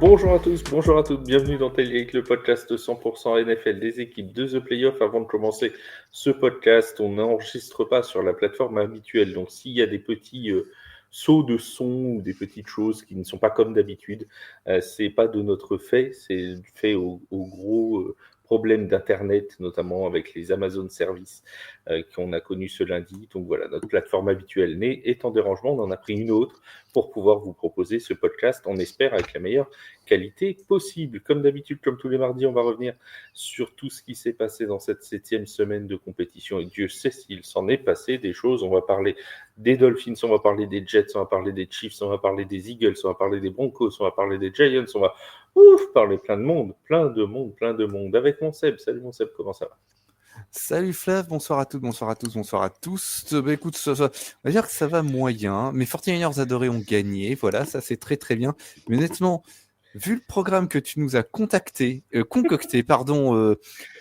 Bonjour à tous, bonjour à toutes, bienvenue dans Tailgate, le podcast 100% NFL des équipes de The Playoff. Avant de commencer ce podcast, on n'enregistre pas sur la plateforme habituelle. Donc s'il y a des petits sauts de son ou des petites choses qui ne sont pas comme d'habitude, c'est pas de notre fait, c'est fait au gros problème d'Internet, notamment avec les Amazon Services qu'on a connus ce lundi. Donc voilà, notre plateforme habituelle est en dérangement, on en a pris une autre pour pouvoir vous proposer ce podcast, on espère avec la meilleure qualité possible. Comme d'habitude, comme tous les mardis, on va revenir sur tout ce qui s'est passé dans cette 7e semaine de compétition. Et Dieu sait s'il s'en est passé des choses. On va parler des Dolphins, on va parler des Jets, on va parler des Chiefs, on va parler des Eagles, on va parler des Broncos, on va parler des Giants, on va parler plein de monde. Avec mon Seb. Salut mon Seb, comment ça va? Salut Flav, bonsoir à toutes, bonsoir à tous, bonsoir à tous. Écoute, on va dire que ça va moyen. Mes 49ers adorés ont gagné, voilà, ça c'est très très bien. Mais honnêtement, vu le programme que tu nous as concocté,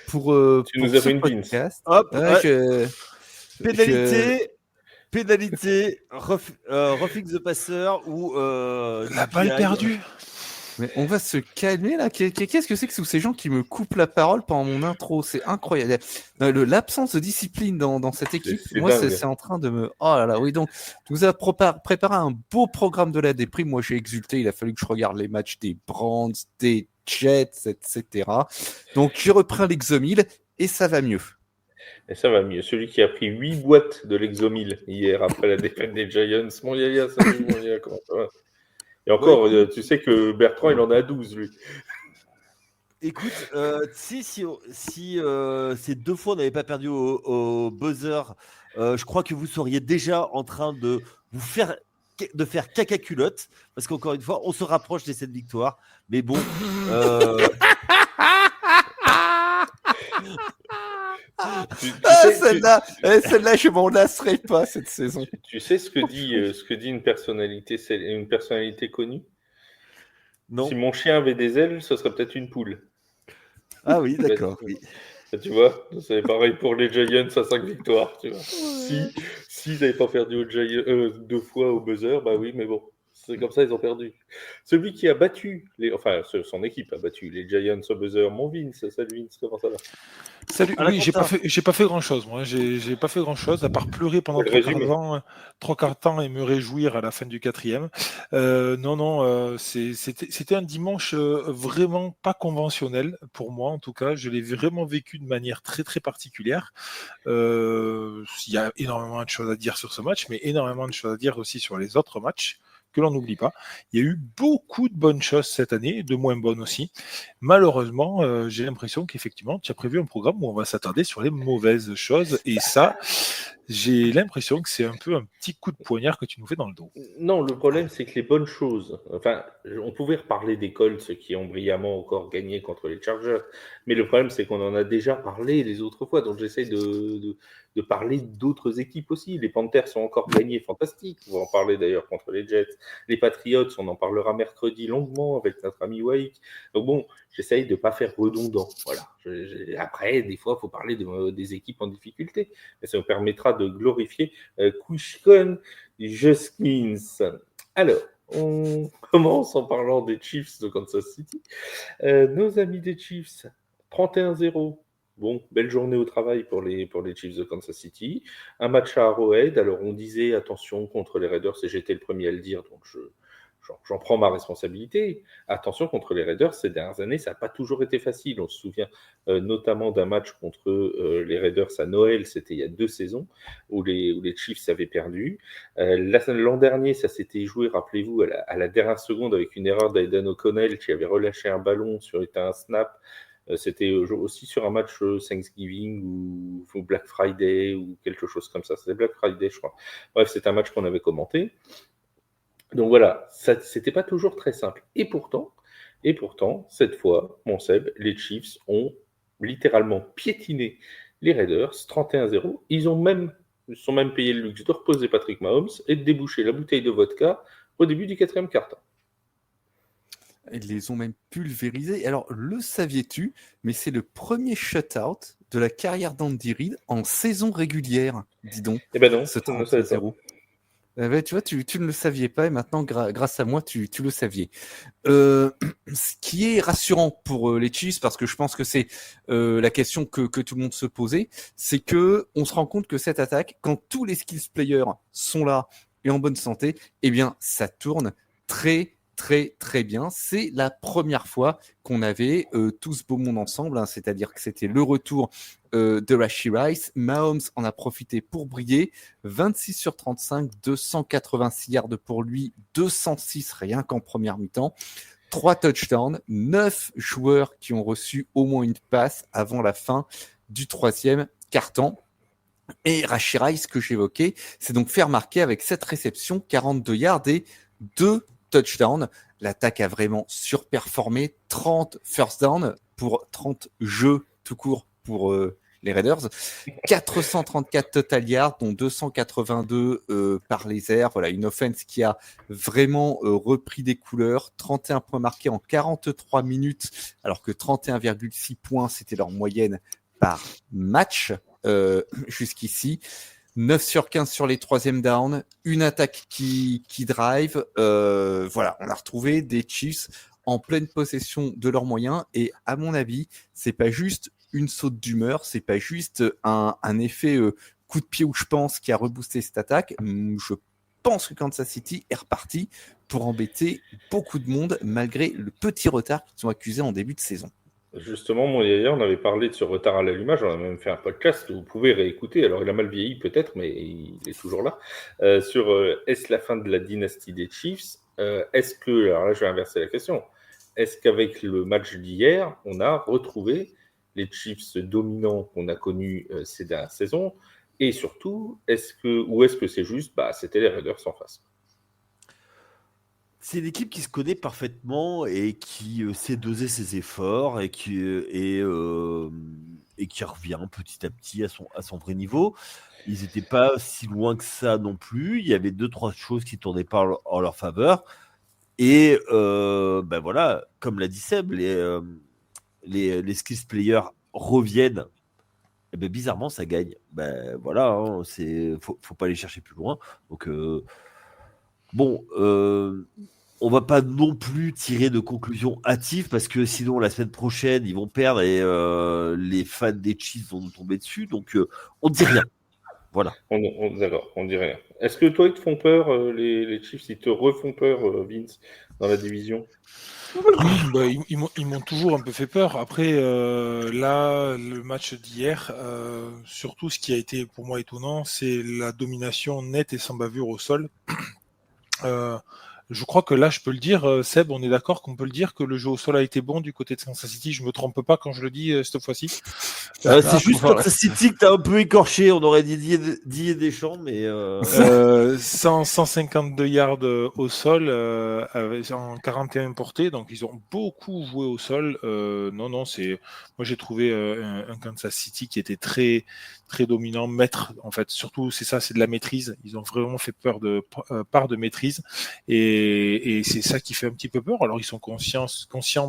pour Tu nous ce as fait une podcast, Hop, je- pénalité, roughing the passer ou La balle perdue. Mais on va se calmer là. Qu'est-ce que c'est que tous ces gens qui me coupent la parole pendant mon intro? C'est incroyable. L'absence de discipline dans cette équipe, C'est moi, dingue. c'est en train de me. Oh là là, oui. Donc, tu nous as préparé un beau programme de la déprime. Moi, j'ai exulté. Il a fallu que je regarde les matchs des Browns, des Jets, etc. Donc, j'ai repris l'Exomil et ça va mieux. Et ça va mieux. Celui qui a pris 8 boîtes de l'Exomil hier après la défaite des Giants. Mon Yaya, salut mon Yaya, comment ça va? Et encore, Ouais, tu sais que Bertrand, il en a 12, lui. écoute, si ces deux fois on n'avait pas perdu au buzzer, je crois que vous seriez déjà en train de faire caca culotte, parce qu'encore une fois, on se rapproche des 7 victoires. Mais bon, Celle-là, je m'en lasserai pas cette saison. Tu sais ce que dit une personnalité connue? non. Si mon chien avait des ailes, ce serait peut-être une poule. Ah oui, d'accord. Oui. Tu vois, c'est pareil pour les Giants à 5 victoires. Tu vois. S'ils n'avaient pas perdu aux Giants 2 fois au buzzer, bah oui, mais bon, c'est comme ça, ils ont perdu. Celui qui a battu, son équipe a battu les Giants au buzzer, mon Vince. Salut Vince, comment ça va? Salut. Oui, j'ai pas fait grand chose, moi. J'ai pas fait grand chose à part pleurer pendant trois quarts de temps et me réjouir à la fin du 4e. C'était un dimanche vraiment pas conventionnel pour moi, en tout cas. Je l'ai vraiment vécu de manière très très particulière. Il y a énormément de choses à dire sur ce match, mais énormément de choses à dire aussi sur les autres matchs que l'on n'oublie pas. Il y a eu beaucoup de bonnes choses cette année, de moins bonnes aussi. Malheureusement, j'ai l'impression qu'effectivement, tu as prévu un programme où on va s'attarder sur les mauvaises choses. Et ça, j'ai l'impression que c'est un peu un petit coup de poignard que tu nous fais dans le dos. Non, le problème, c'est que les bonnes choses. Enfin, on pouvait reparler des Colts qui ont brillamment encore gagné contre les Chargers. Mais le problème, c'est qu'on en a déjà parlé les autres fois. Donc, j'essaie de parler d'autres équipes aussi. Les Panthers ont encore gagné, fantastique. On va en parler d'ailleurs contre les Jets. Les Patriots, on en parlera mercredi longuement avec notre ami Wake. Donc, bon, j'essaye de ne pas faire redondant. Voilà. Après, des fois, il faut parler des équipes en difficulté. Mais ça nous permettra de glorifier Quishcon Juskins. Alors, on commence en parlant des Chiefs de Kansas City. Nos amis des Chiefs, 31-0. Bon, belle journée au travail pour les Chiefs de Kansas City. Un match à Arrowhead. Alors, on disait attention contre les Raiders, et j'étais le premier à le dire, donc j'en prends ma responsabilité. Attention contre les Raiders, ces dernières années, ça n'a pas toujours été facile. On se souvient notamment d'un match contre les Raiders à Noël, c'était il y a 2 saisons, où les Chiefs avaient perdu. L'an dernier, ça s'était joué, rappelez-vous, à la dernière seconde avec une erreur d'Aidan O'Connell qui avait relâché un ballon sur un snap. C'était aussi sur un match Thanksgiving ou Black Friday ou quelque chose comme ça. C'était Black Friday, je crois. Bref, c'est un match qu'on avait commenté. Donc voilà, c'était pas toujours très simple. Et pourtant, cette fois, mon Seb, les Chiefs ont littéralement piétiné les Raiders, 31-0. Ils sont même payé le luxe de reposer Patrick Mahomes et de déboucher la bouteille de vodka au début du 4e quart-temps. Ils les ont même pulvérisés. Alors, le saviez-tu, mais c'est le premier shutout de la carrière d'Andy Reid en saison régulière, dis donc. Eh ben non, Ce je ne savais pas. 31-0. Tu vois, tu ne le saviez pas et maintenant, grâce à moi, tu le saviez. Ce qui est rassurant pour les Chiefs, parce que je pense que c'est la question que tout le monde se posait, c'est que on se rend compte que cette attaque, quand tous les skills players sont là et en bonne santé, eh bien, ça tourne très très très bien. C'est la première fois qu'on avait tout ce beau monde ensemble, hein, c'est-à-dire que c'était le retour de Rashee Rice. Mahomes en a profité pour briller. 26 sur 35, 286 yards pour lui, 206 rien qu'en première mi-temps. 3 touchdowns, 9 joueurs qui ont reçu au moins une passe avant la fin du troisième quart-temps. Et Rashee Rice, que j'évoquais, s'est donc fait remarquer avec 7 réceptions, 42 yards et 2 touchdowns. L'attaque a vraiment surperformé. 30 first down pour 30 jeux tout court pour les Raiders. 434 total yards, dont 282 par les airs. Voilà, une offense qui a vraiment repris des couleurs. 31 points marqués en 43 minutes, alors que 31,6 points, c'était leur moyenne par match jusqu'ici. 9 sur 15 sur les troisièmes downs, une attaque qui drive. Voilà, on a retrouvé des Chiefs en pleine possession de leurs moyens. Et à mon avis, c'est pas juste une saute d'humeur, c'est pas juste un effet coup de pied où je pense qui a reboosté cette attaque. Je pense que Kansas City est reparti pour embêter beaucoup de monde malgré le petit retard qu'ils ont accusé en début de saison. Justement, moi, hier, on avait parlé de ce retard à l'allumage. On a même fait un podcast que vous pouvez réécouter. Alors, il a mal vieilli peut-être, mais il est toujours là. Sur est-ce la fin de la dynastie des Chiefs? Est-ce que, alors là, je vais inverser la question. Est-ce qu'avec le match d'hier, on a retrouvé les Chiefs dominants qu'on a connus ces dernières saisons? Et surtout, ou est-ce que c'est juste, c'était les Raiders en face? C'est une équipe qui se connaît parfaitement et qui sait doser ses efforts et qui revient petit à petit à son vrai niveau. Ils n'étaient pas si loin que ça non plus. Il y avait 2-3 choses qui tournaient pas en leur faveur. Et voilà, comme l'a dit Seb, les skills players reviennent. Et bizarrement, ça gagne. Voilà, hein, faut pas aller chercher plus loin. Donc on va pas non plus tirer de conclusions hâtives parce que sinon la semaine prochaine ils vont perdre et les fans des Chiefs vont nous tomber dessus. Donc on dit rien. Voilà. D'accord, on dit rien. Est-ce que toi, ils te font peur, les Chiefs, ils te refont peur, Vince, dans la division? Oui, ils m'ont toujours un peu fait peur. Après, là, le match d'hier, surtout ce qui a été pour moi étonnant, c'est la domination nette et sans bavure au sol. Je crois que là, je peux le dire, Seb, on est d'accord qu'on peut le dire que le jeu au sol a été bon du côté de Kansas City. Je me trompe pas quand je le dis cette fois-ci. C'est juste Kansas City que t'as un peu écorché. On aurait dit Didier Deschamps, mais 152 yards au sol en 41 portées, donc ils ont beaucoup joué au sol. Non, moi j'ai trouvé un Kansas City qui était très très dominant, maître en fait. Surtout c'est de la maîtrise. Ils ont vraiment fait part de maîtrise et c'est ça qui fait un petit peu peur. Alors ils sont conscients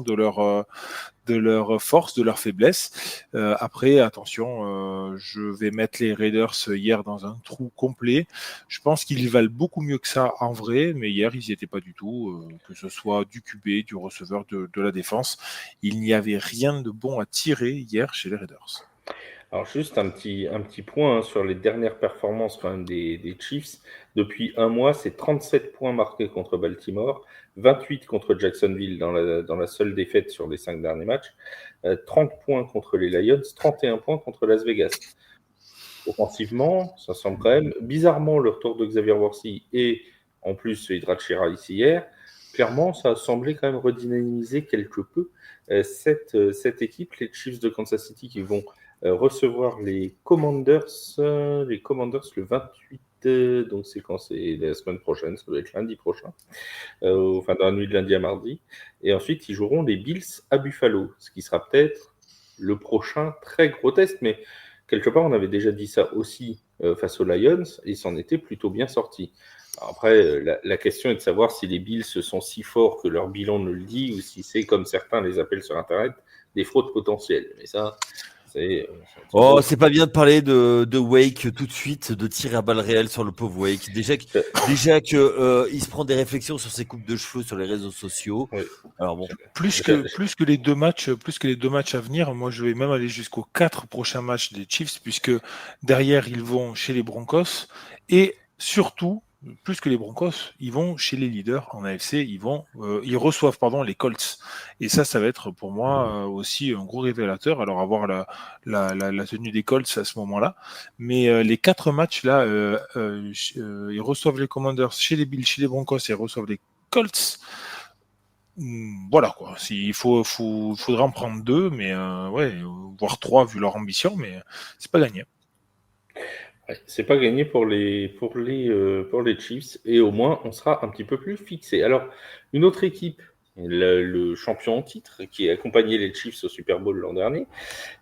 de leur force, de leur faiblesse. Après, attention, je vais mettre les Raiders hier dans un trou complet. Je pense qu'ils valent beaucoup mieux que ça en vrai, mais hier, ils n'y étaient pas du tout, que ce soit du QB, du receveur, de la défense. Il n'y avait rien de bon à tirer hier chez les Raiders. Alors juste un petit point sur les dernières performances quand même des Chiefs. Depuis un mois, c'est 37 points marqués contre Baltimore, 28 contre Jacksonville dans la seule défaite sur les 5 derniers matchs, 30 points contre les Lions, 31 points contre Las Vegas. Offensivement, ça semble quand même bizarrement le retour de Xavier Worthy et en plus Rashee Rice hier. Clairement, ça a semblé quand même redynamiser quelque peu cette équipe, les Chiefs de Kansas City qui vont recevoir les Commanders le 28, donc c'est quand? C'est la semaine prochaine, ça doit être lundi prochain, dans la nuit de lundi à mardi. Et ensuite, ils joueront les Bills à Buffalo, ce qui sera peut-être le prochain très gros test, mais quelque part, on avait déjà dit ça aussi face aux Lions, et ils s'en étaient plutôt bien sortis. Alors après, la question est de savoir si les Bills sont si forts que leur bilan ne le dit, ou si c'est, comme certains les appellent sur Internet, des fraudes potentielles. Mais ça Oh, c'est pas bien de parler de Wake tout de suite, de tirer à balles réelles sur le pauvre Wake. Déjà que il se prend des réflexions sur ses coupes de cheveux sur les réseaux sociaux. Oui. Alors bon. Plus que les deux matchs à venir, moi je vais même aller jusqu'aux 4 prochains matchs des Chiefs, puisque derrière ils vont chez les Broncos et surtout, plus que les Broncos, ils vont chez les leaders en AFC, ils reçoivent les Colts. Et ça va être pour moi aussi un gros révélateur. Alors avoir la tenue des Colts à ce moment-là, mais les 4 matchs là, ils reçoivent les Commanders chez les Bills, chez les Broncos, et ils reçoivent les Colts. Voilà quoi. Il faudra en prendre 2, mais voire 3 vu leur ambition, mais c'est pas gagné. Ouais, c'est pas gagné pour les Chiefs, et au moins on sera un petit peu plus fixé. Alors, une autre équipe, le champion en titre, qui a accompagné les Chiefs au Super Bowl l'an dernier,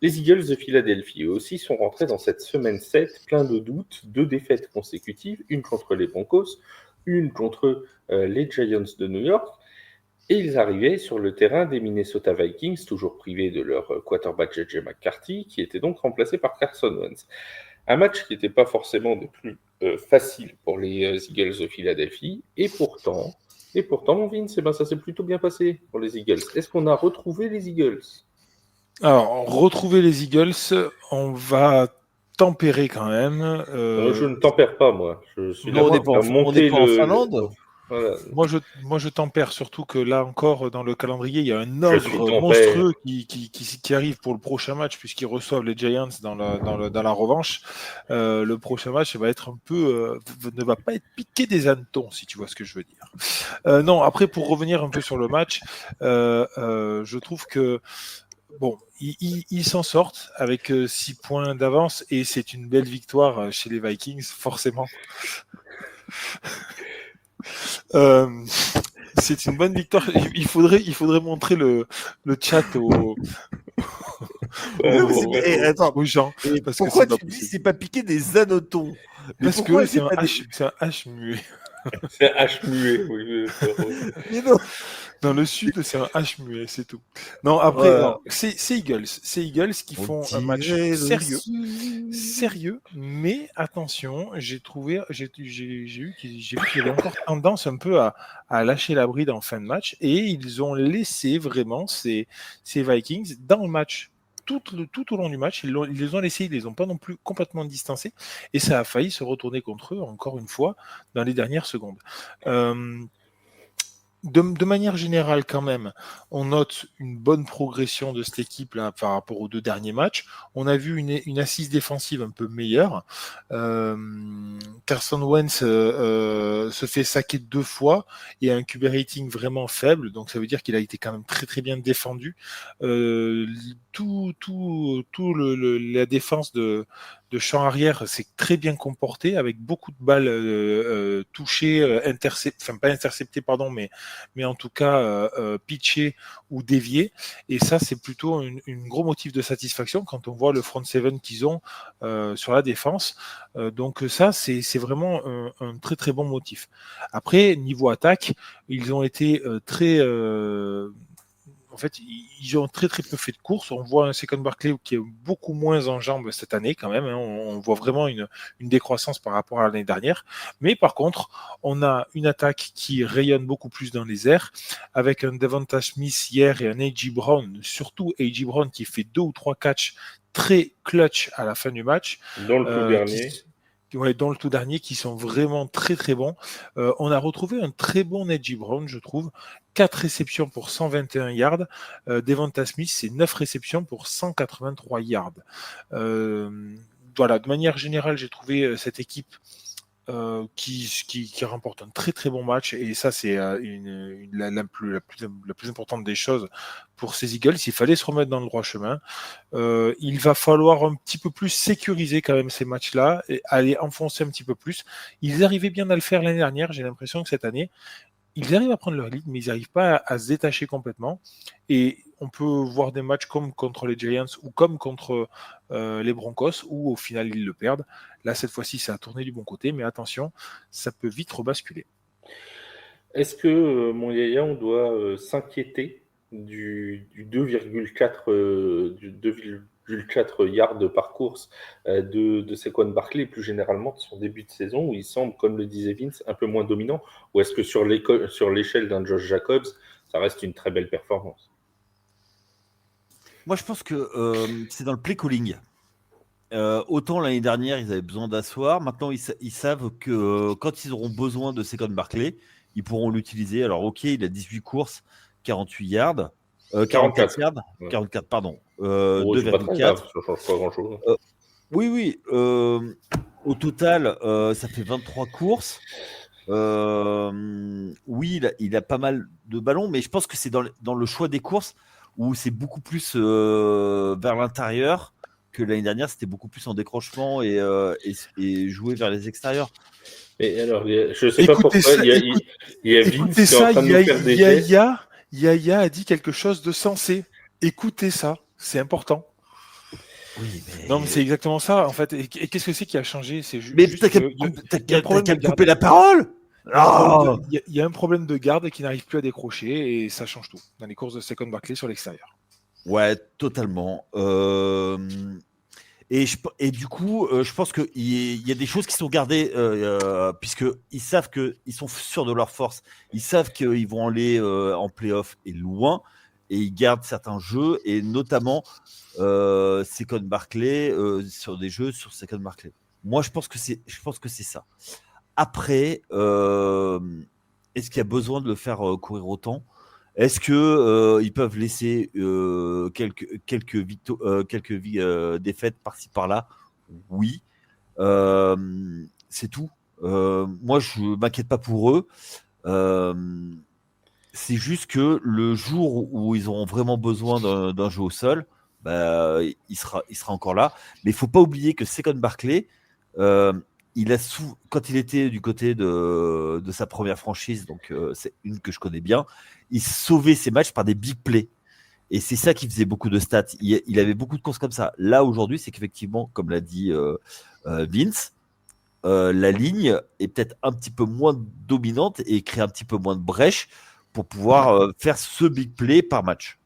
les Eagles de Philadelphie, eux aussi sont rentrés dans cette semaine 7 plein de doutes, 2 défaites consécutives, une contre les Broncos, une contre les Giants de New York, et ils arrivaient sur le terrain des Minnesota Vikings, toujours privés de leur quarterback J.J. McCarthy, qui était donc remplacé par Carson Wentz. Un match qui n'était pas forcément des plus faciles pour les Eagles de Philadelphie, et pourtant, mon Vince, ça s'est plutôt bien passé pour les Eagles. Est-ce qu'on a retrouvé les Eagles ? Alors, retrouver les Eagles, on va tempérer quand même. Je ne tempère pas, moi. Je suis Non, d'accord on n'est pas en Finlande. Voilà. Moi, je tempère, surtout que là encore, dans le calendrier, il y a un Je suis ordre tempère. monstrueux qui arrive pour le prochain match, puisqu'ils reçoivent les Giants dans la revanche. Le prochain match va être ne va pas être piqué des hannetons, si tu vois ce que je veux dire. Non, après, pour revenir un peu sur le match, je trouve que bon, ils s'en sortent avec 6 points d'avance, et c'est une belle victoire chez les Vikings, forcément. C'est une bonne victoire. Il faudrait montrer le chat aux gens. Parce pourquoi tu dis c'est pas piqué des hannetons? Parce que c'est un H muet. C'est un H muet, oui. Mais non. Dans le sud, c'est un H muet, c'est tout. Non, après, c'est Eagles. C'est Eagles qui font un match sérieux, mais attention, j'ai vu qu'il y avait encore tendance un peu à lâcher la bride en fin de match, et ils ont laissé vraiment ces Vikings dans le match. Tout au long du match, ils les ont laissés, ils les ont pas non plus complètement distancés, et ça a failli se retourner contre eux encore une fois dans les dernières secondes. De manière générale, quand même, on note une bonne progression de cette équipe-là par rapport aux 2 derniers matchs. On a vu une assise défensive un peu meilleure. Carson Wentz se fait saquer 2 fois et a un QB rating vraiment faible, donc ça veut dire qu'il a été quand même très très bien défendu. La défense de champ arrière s'est très bien comportée, avec beaucoup de balles touchées, pas interceptées, pardon, mais en tout cas pitchées ou déviées. Et ça, c'est plutôt une gros motif de satisfaction quand on voit le front seven qu'ils ont sur la défense. Donc ça, c'est vraiment un très très bon motif. Après, niveau attaque, ils ont été en fait, ils ont très très peu fait de courses. On voit un Saquon Barkley qui est beaucoup moins en jambes cette année quand même. On voit vraiment une décroissance par rapport à l'année dernière. Mais par contre, on a une attaque qui rayonne beaucoup plus dans les airs, avec un Devonta Smith hier et un A.J. Brown, surtout A.J. Brown qui fait 2 ou 3 catchs très clutch à la fin du match. Dans le tout dernier. Dans le tout dernier, qui sont vraiment très très bons. On a retrouvé un très bon A.J. Brown, je trouve. 4 réceptions pour 121 yards. Devonta Smith, c'est 9 réceptions pour 183 yards. Voilà, de manière générale, j'ai trouvé cette équipe qui remporte un très très bon match, et ça c'est la plus importante des choses pour ces Eagles. Il fallait se remettre dans le droit chemin. Il va falloir un petit peu plus sécuriser quand même ces matchs-là et aller enfoncer un petit peu plus. Ils arrivaient bien à le faire l'année dernière, j'ai l'impression que cette année ils arrivent à prendre leur lead, mais ils n'arrivent pas à se détacher complètement. Et on peut voir des matchs comme contre les Giants ou comme contre les Broncos, où au final ils le perdent. Là, cette fois-ci, ça a tourné du bon côté, mais attention, ça peut vite rebasculer. Est-ce que, mon Yaya, on doit s'inquiéter du 2,4 Jules 4 yards par course de Saquon Barkley, plus généralement de son début de saison, où il semble, comme le disait Vince, un peu moins dominant, ou est-ce que sur l'échelle d'un Josh Jacobs, ça reste une très belle performance? Moi, je pense que c'est dans le play calling. Autant l'année dernière, ils avaient besoin d'asseoir. Maintenant, ils savent que quand ils auront besoin de Saquon Barkley, ils pourront l'utiliser. Alors, ok, il a 18 courses, 48 yards. 44 yards, Ouais. 44, pardon. C'est pas très grave, 2,4. ça change pas grand-chose. Oui. Au total, ça fait 23 courses. Oui, il a pas mal de ballons, mais je pense que c'est dans le choix des courses où c'est beaucoup plus vers l'intérieur que l'année dernière. C'était beaucoup plus en décrochement et jouer vers les extérieurs. Et alors, je sais pas pourquoi, il y a Vince qui est en train de nous faire des gestes. Yaya a dit quelque chose de sensé. Écoutez ça, c'est important. Oui, mais... Non, mais c'est exactement ça, en fait. Et qu'est-ce que c'est qui a changé? C'est Mais juste t'as qu'à de me couper la parole. Il y a un problème de garde qui n'arrive plus à décrocher et ça change tout dans les courses de Saquon Barkley sur l'extérieur. Ouais, totalement. Et du coup, je pense qu'il y a des choses qui sont gardées puisqu'ils savent qu'ils sont sûrs de leur force. Ils savent qu'ils vont aller en play-off et loin. Et ils gardent certains jeux, et notamment Saquon Barkley sur des jeux sur Saquon Barkley. Moi, je pense que c'est ça. Après, est-ce qu'il y a besoin de le faire courir autant? Est-ce que ils peuvent laisser quelques défaites par-ci par-là? Oui, c'est tout. Moi, je m'inquiète pas pour eux. C'est juste que le jour où ils auront vraiment besoin d'un jeu au sol, bah, il sera encore là. Mais il faut pas oublier que Saquon Barkley, quand il était du côté de sa première franchise, donc c'est une que je connais bien, il sauvait ses matchs par des big plays. Et c'est ça qui faisait beaucoup de stats. Il avait beaucoup de courses comme ça. Là, aujourd'hui, c'est qu'effectivement, comme l'a dit Vince, la ligne est peut-être un petit peu moins dominante et crée un petit peu moins de brèches pour pouvoir faire ce big play par match.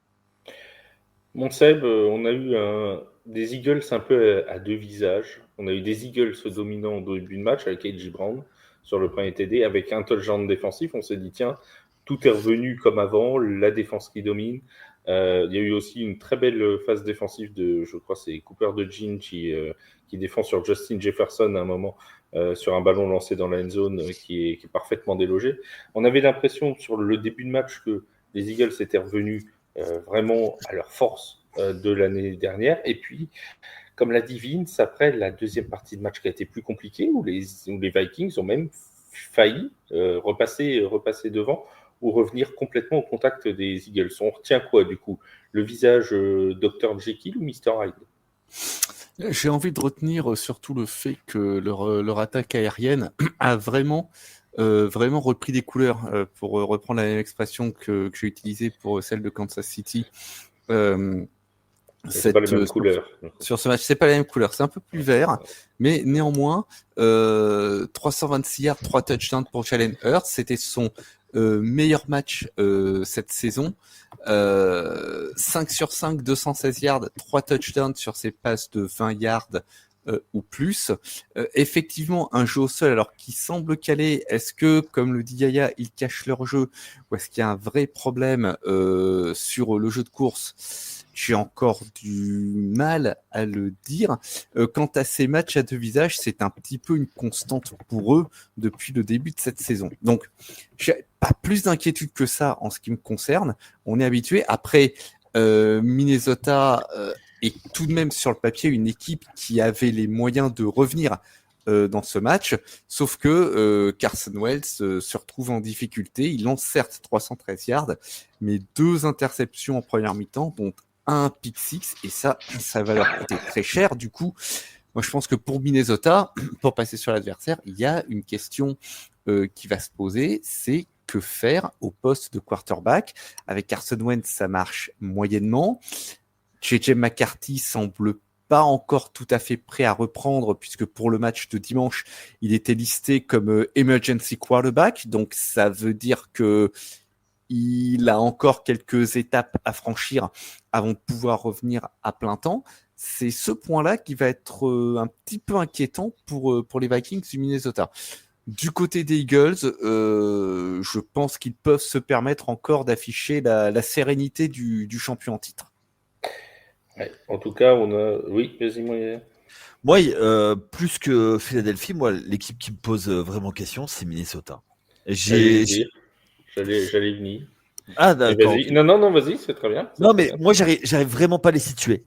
Mon Seb, on a eu des Eagles un peu à deux visages. On a eu des Eagles dominants au début de match avec A.J. Brown sur le premier TD, avec un touchdown défensif. On s'est dit, tiens, tout est revenu comme avant, la défense qui domine. Il y a eu aussi une très belle phase défensive de, je crois, c'est Cooper DeJean qui défend sur Justin Jefferson à un moment, sur un ballon lancé dans la end zone qui est parfaitement délogé. On avait l'impression sur le début de match que les Eagles étaient revenus vraiment à leur force de l'année dernière. Et puis, comme l'a dit Vince, après la deuxième partie de match qui a été plus compliquée, où les Vikings ont même failli repasser devant ou revenir complètement au contact des Eagles. On retient quoi du coup? Le visage Dr Jekyll ou Mr Hyde? J'ai envie de retenir surtout le fait que leur attaque aérienne a vraiment repris des couleurs, pour reprendre la même expression que j'ai utilisée pour celle de Kansas City. C'est pas les mêmes couleurs. Sur ce match, c'est pas la même couleur, c'est un peu plus vert, mais néanmoins, 326 yards, 3 touchdowns pour Jalen Hurts, c'était son meilleur match cette saison. 5 sur 5, 216 yards, 3 touchdowns sur ses passes de 20 yards ou plus. Effectivement, un jeu au sol alors qui semble calé. Est-ce que, comme le dit Yaya, ils cachent leur jeu ou est-ce qu'il y a un vrai problème sur le jeu de course? J'ai encore du mal à le dire. Quant à ces matchs à deux visages, c'est un petit peu une constante pour eux depuis le début de cette saison. Donc, j'ai pas plus d'inquiétude que ça en ce qui me concerne. On est habitué. Après, Minnesota est tout de même sur le papier une équipe qui avait les moyens de revenir dans ce match, sauf que Carson Wentz se retrouve en difficulté. Il lance certes 313 yards, mais 2 interceptions en première mi-temps, dont un pick six, et ça va leur coûter très cher. Du coup, moi je pense que pour Minnesota, pour passer sur l'adversaire, il y a une question qui va se poser, c'est que faire au poste de quarterback. Avec Carson Wentz, ça marche moyennement. JJ McCarthy semble pas encore tout à fait prêt à reprendre, puisque pour le match de dimanche, il était listé comme emergency quarterback, donc ça veut dire que il a encore quelques étapes à franchir avant de pouvoir revenir à plein temps. c'est ce point-là qui va être un petit peu inquiétant pour les Vikings du Minnesota. Du côté des Eagles, je pense qu'ils peuvent se permettre encore d'afficher la sérénité du champion en titre. Ouais, en tout cas, on a. Oui, vas-y, moi. Moi, plus que Philadelphie, moi, l'équipe qui me pose vraiment question, c'est Minnesota. J'allais venir. Ah, d'accord. Vas-y. Non, vas-y, c'est très bien. Non, mais moi, j'arrive vraiment pas à les situer.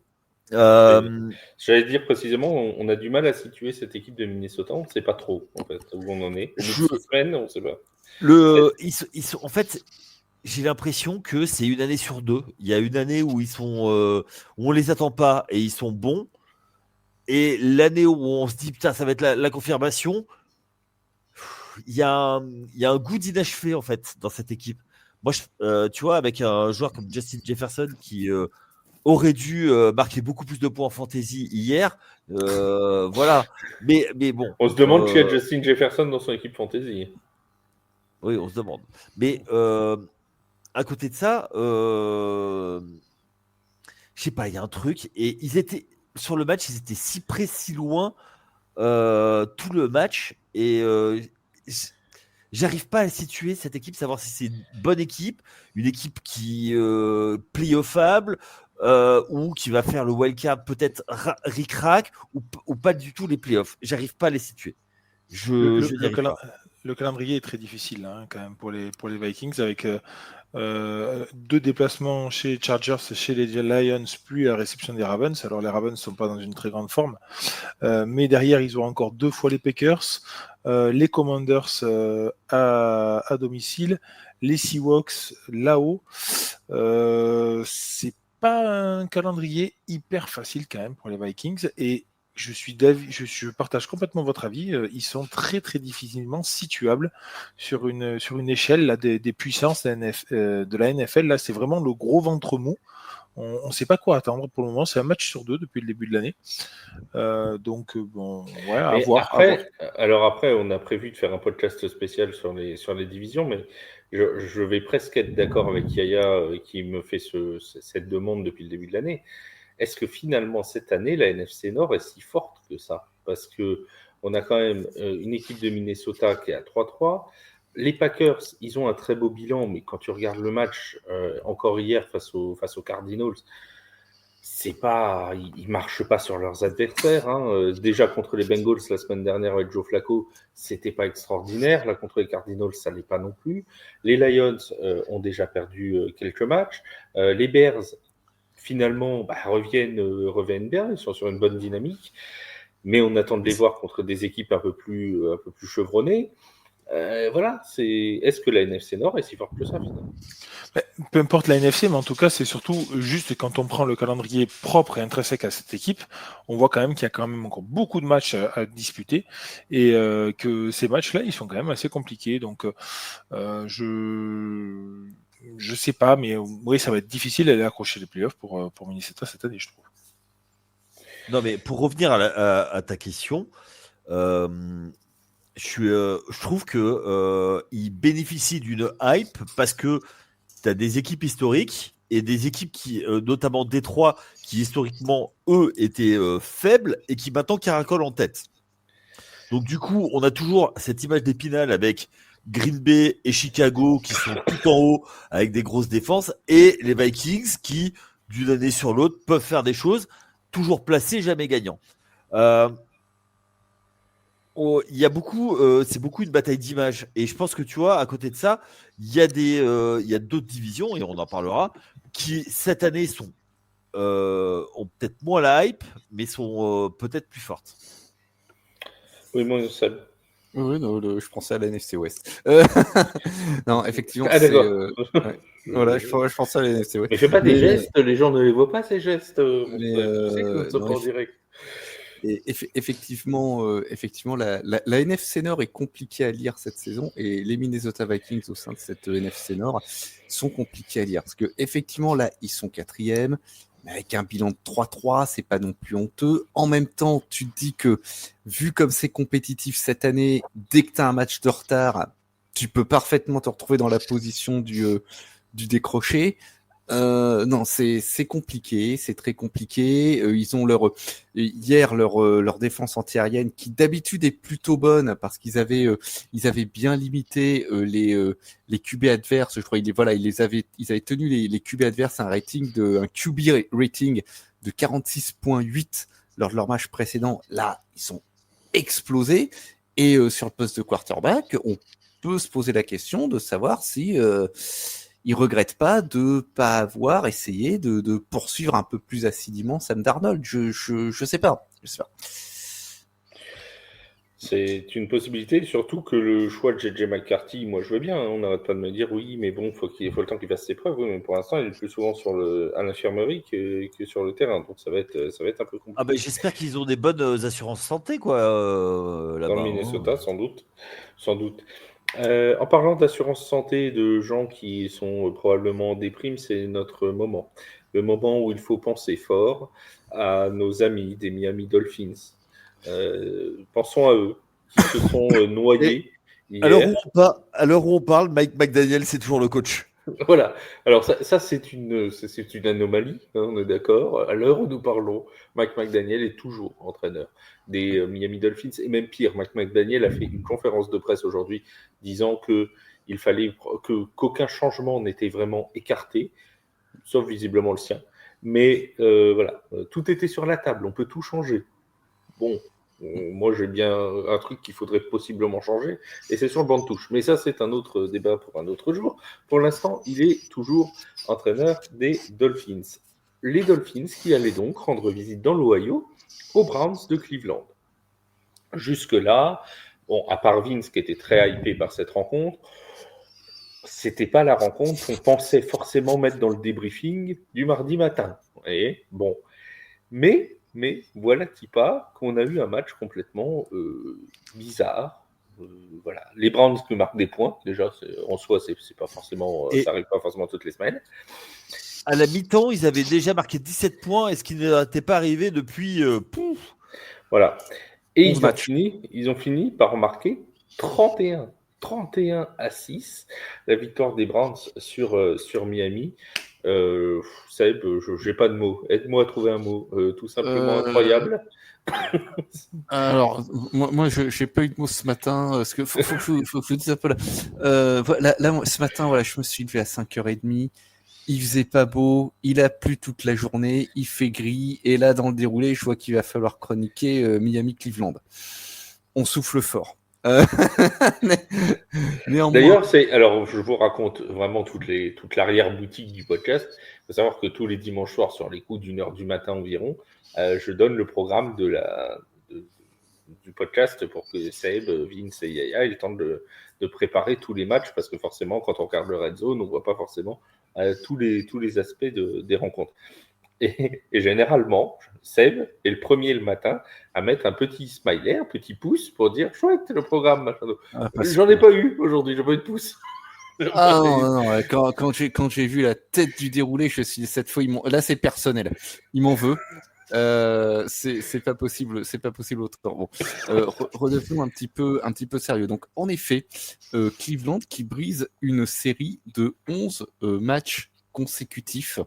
J'allais dire précisément, on a du mal à situer cette équipe de Minnesota. On ne sait pas trop, en fait, où on en est. Au bout de 6 semaines, on ne sait pas. En fait, j'ai l'impression que c'est une année sur deux. Il y a une année où où on les attend pas et ils sont bons. Et l'année où on se dit, putain, ça va être la confirmation, il y a un goût d'inachevé, en fait, dans cette équipe. Moi, tu vois, avec un joueur comme Justin Jefferson qui aurait dû marquer beaucoup plus de points en fantasy hier, voilà. Mais bon. On se demande qui a Justin Jefferson dans son équipe fantasy. Oui, on se demande. Mais à côté de ça, je sais pas, il y a un truc. Et sur le match, ils étaient si près, si loin tout le match. Et j'arrive pas à situer cette équipe, savoir si c'est une bonne équipe, une équipe qui playoffable, ou qui va faire le wildcard peut-être ric-rac, ou pas du tout les playoffs. J'arrive pas à les situer. Le calendrier est très difficile quand même pour les Vikings, avec 2 déplacements chez les Chargers et chez les Lions, plus la réception des Ravens. Alors les Ravens ne sont pas dans une très grande forme, mais derrière ils ont encore 2 fois les Packers, les Commanders à domicile, les Seahawks là-haut. C'est pas un calendrier hyper facile quand même pour les Vikings, et je partage complètement votre avis. Ils sont très très difficilement situables sur une échelle là, des puissances de la NFL. Là, c'est vraiment le gros ventre mou. On ne sait pas quoi attendre pour le moment. C'est un match sur 2 depuis le début de l'année. Donc, bon, ouais, à voir. Alors après, on a prévu de faire un podcast spécial sur les divisions, mais je vais presque être d'accord avec Yaya qui me fait cette demande depuis le début de l'année. Est-ce que finalement, cette année, la NFC Nord est si forte que ça? Parce qu'on a quand même une équipe de Minnesota qui est à 3-3. Les Packers, ils ont un très beau bilan, mais quand tu regardes le match, encore hier, face aux Cardinals, ils ne marchent pas sur leurs adversaires. Déjà, contre les Bengals, la semaine dernière, avec Joe Flacco, c'était pas extraordinaire. Là, contre les Cardinals, ça l'est pas non plus. Les Lions ont déjà perdu quelques matchs. Les Bears, finalement, reviennent bien, ils sont sur une bonne dynamique, mais on attend de les voir contre des équipes un peu plus chevronnées. Voilà, est-ce que la NFC Nord est si forte que ça finalement? Peu importe la NFC, mais en tout cas, c'est surtout juste quand on prend le calendrier propre et intrinsèque à cette équipe, on voit quand même qu'il y a quand même encore beaucoup de matchs à disputer, et que ces matchs-là, ils sont quand même assez compliqués. Donc, je sais pas, mais oui, ça va être difficile d'aller accrocher les playoffs pour Minnesota cette année, je trouve. Non, mais pour revenir à ta question, je trouve que ils bénéficient d'une hype parce que tu as des équipes historiques et des équipes qui, notamment Détroit, qui historiquement, eux, étaient faibles et qui maintenant caracolent en tête. Donc du coup, on a toujours cette image d'Épinal avec Green Bay et Chicago qui sont tout en haut avec des grosses défenses, et les Vikings qui, d'une année sur l'autre, peuvent faire des choses, toujours placés, jamais gagnants. Il y a beaucoup, c'est beaucoup une bataille d'image, et je pense que tu vois, à côté de ça, il y a d'autres divisions, et on en parlera, qui cette année ont peut-être moins la hype, mais sont peut-être plus fortes. Oui, moi, ça. Oui, non, je pensais à la NFC West. Non, effectivement, Ah, d'accord. Voilà, je pensais à la NFC West. Mais fais pas des gestes, les gens ne les voient pas, ces gestes. Mais, tu sais que nous ne sommes pas en direct. Et effectivement, la NFC Nord est compliquée à lire cette saison, et les Minnesota Vikings au sein de cette NFC Nord sont compliqués à lire, parce que effectivement là ils sont 4e, mais avec un bilan de 3-3, c'est pas non plus honteux. En même temps, tu te dis que vu comme c'est compétitif cette année, dès que tu as un match de retard, tu peux parfaitement te retrouver dans la position du décroché. Non, c'est compliqué, c'est très compliqué. Ils ont leur défense antiaérienne qui d'habitude est plutôt bonne parce qu'ils avaient bien limité les QB adverses. Je crois ils avaient tenu les QB adverses à un QB rating de 46.8 lors de leur match précédent. Là, ils sont explosés et sur le poste de quarterback, on peut se poser la question de savoir si ils regrettent pas de pas avoir essayé de poursuivre un peu plus assidûment Sam Darnold. Je sais pas. C'est une possibilité, surtout que le choix de JJ McCarthy, moi je veux bien, hein, on n'arrête pas de me dire oui, mais bon, faut le temps qu'il fasse ses preuves. Oui, mais pour l'instant, il est plus souvent à l'infirmerie que sur le terrain, donc ça va être un peu compliqué. Ah ben, j'espère qu'ils ont des bonnes assurances santé, quoi, là-bas. Dans le Minnesota, sans doute. En parlant d'assurance santé de gens qui sont probablement en déprime, c'est notre moment. Le moment où il faut penser fort à nos amis des Miami Dolphins. Pensons à eux, qui se sont noyés hier. À l'heure où on parle, Mike McDaniel, c'est toujours le coach. Voilà. Alors ça c'est une anomalie, hein, on est d'accord. À l'heure où nous parlons, Mike McDaniel est toujours entraîneur des Miami Dolphins. Et même pire, Mike McDaniel a fait une conférence de presse aujourd'hui disant qu'il fallait qu'aucun changement n'était vraiment écarté, sauf visiblement le sien. Mais voilà, tout était sur la table, on peut tout changer. Bon, moi j'ai bien un truc qu'il faudrait possiblement changer, et c'est sur le banc de touche. Mais ça, c'est un autre débat pour un autre jour. Pour l'instant, il est toujours entraîneur des Dolphins. Les Dolphins qui allaient donc rendre visite dans l'Ohio aux Browns de Cleveland. Jusque-là, bon, à part Vince qui était très hypé par cette rencontre, c'était pas la rencontre qu'on pensait forcément mettre dans le débriefing du mardi matin. Et bon, mais voilà qui pas qu'on a eu un match complètement bizarre. Voilà, les Browns nous marquent des points. Déjà, en soi, c'est pas forcément, ça arrive pas forcément toutes les semaines. À la mi-temps, ils avaient déjà marqué 17 points, et ce qui n'était pas arrivé depuis. Voilà. Et ils ont fini par marquer 31 à 6, la victoire des Browns sur Miami. Seb, j'ai pas de mots. Aide-moi à trouver un mot. Tout simplement incroyable. Alors, moi j'ai pas eu de mots ce matin, parce que faut que je dise un peu là. Là, ce matin, voilà, je me suis levé à 5h30. Il faisait pas beau, il a plu toute la journée, il fait gris, et là, dans le déroulé, je vois qu'il va falloir chroniquer Miami-Cleveland. On souffle fort. Néanmoins... D'ailleurs, alors je vous raconte vraiment toute l'arrière-boutique du podcast. Il faut savoir que tous les dimanches soirs, sur les coups d'1h du matin environ, je donne le programme du podcast pour que Seb, Vince et Yaya aient le temps de préparer tous les matchs, parce que forcément, quand on regarde le Red Zone, on ne voit pas forcément tous les aspects des rencontres. Et généralement, Seb est le premier le matin à mettre un petit smiley, un petit pouce pour dire chouette le programme. J'en ai pas eu aujourd'hui, j'ai pas eu de pouce. Non. Quand j'ai vu la tête du déroulé, je me suis dit cette fois là c'est personnel. Il m'en veut. C'est pas possible autrement. Bon, redevenons un petit peu sérieux. Donc en effet, Cleveland qui brise une série de 11 matchs consécutifs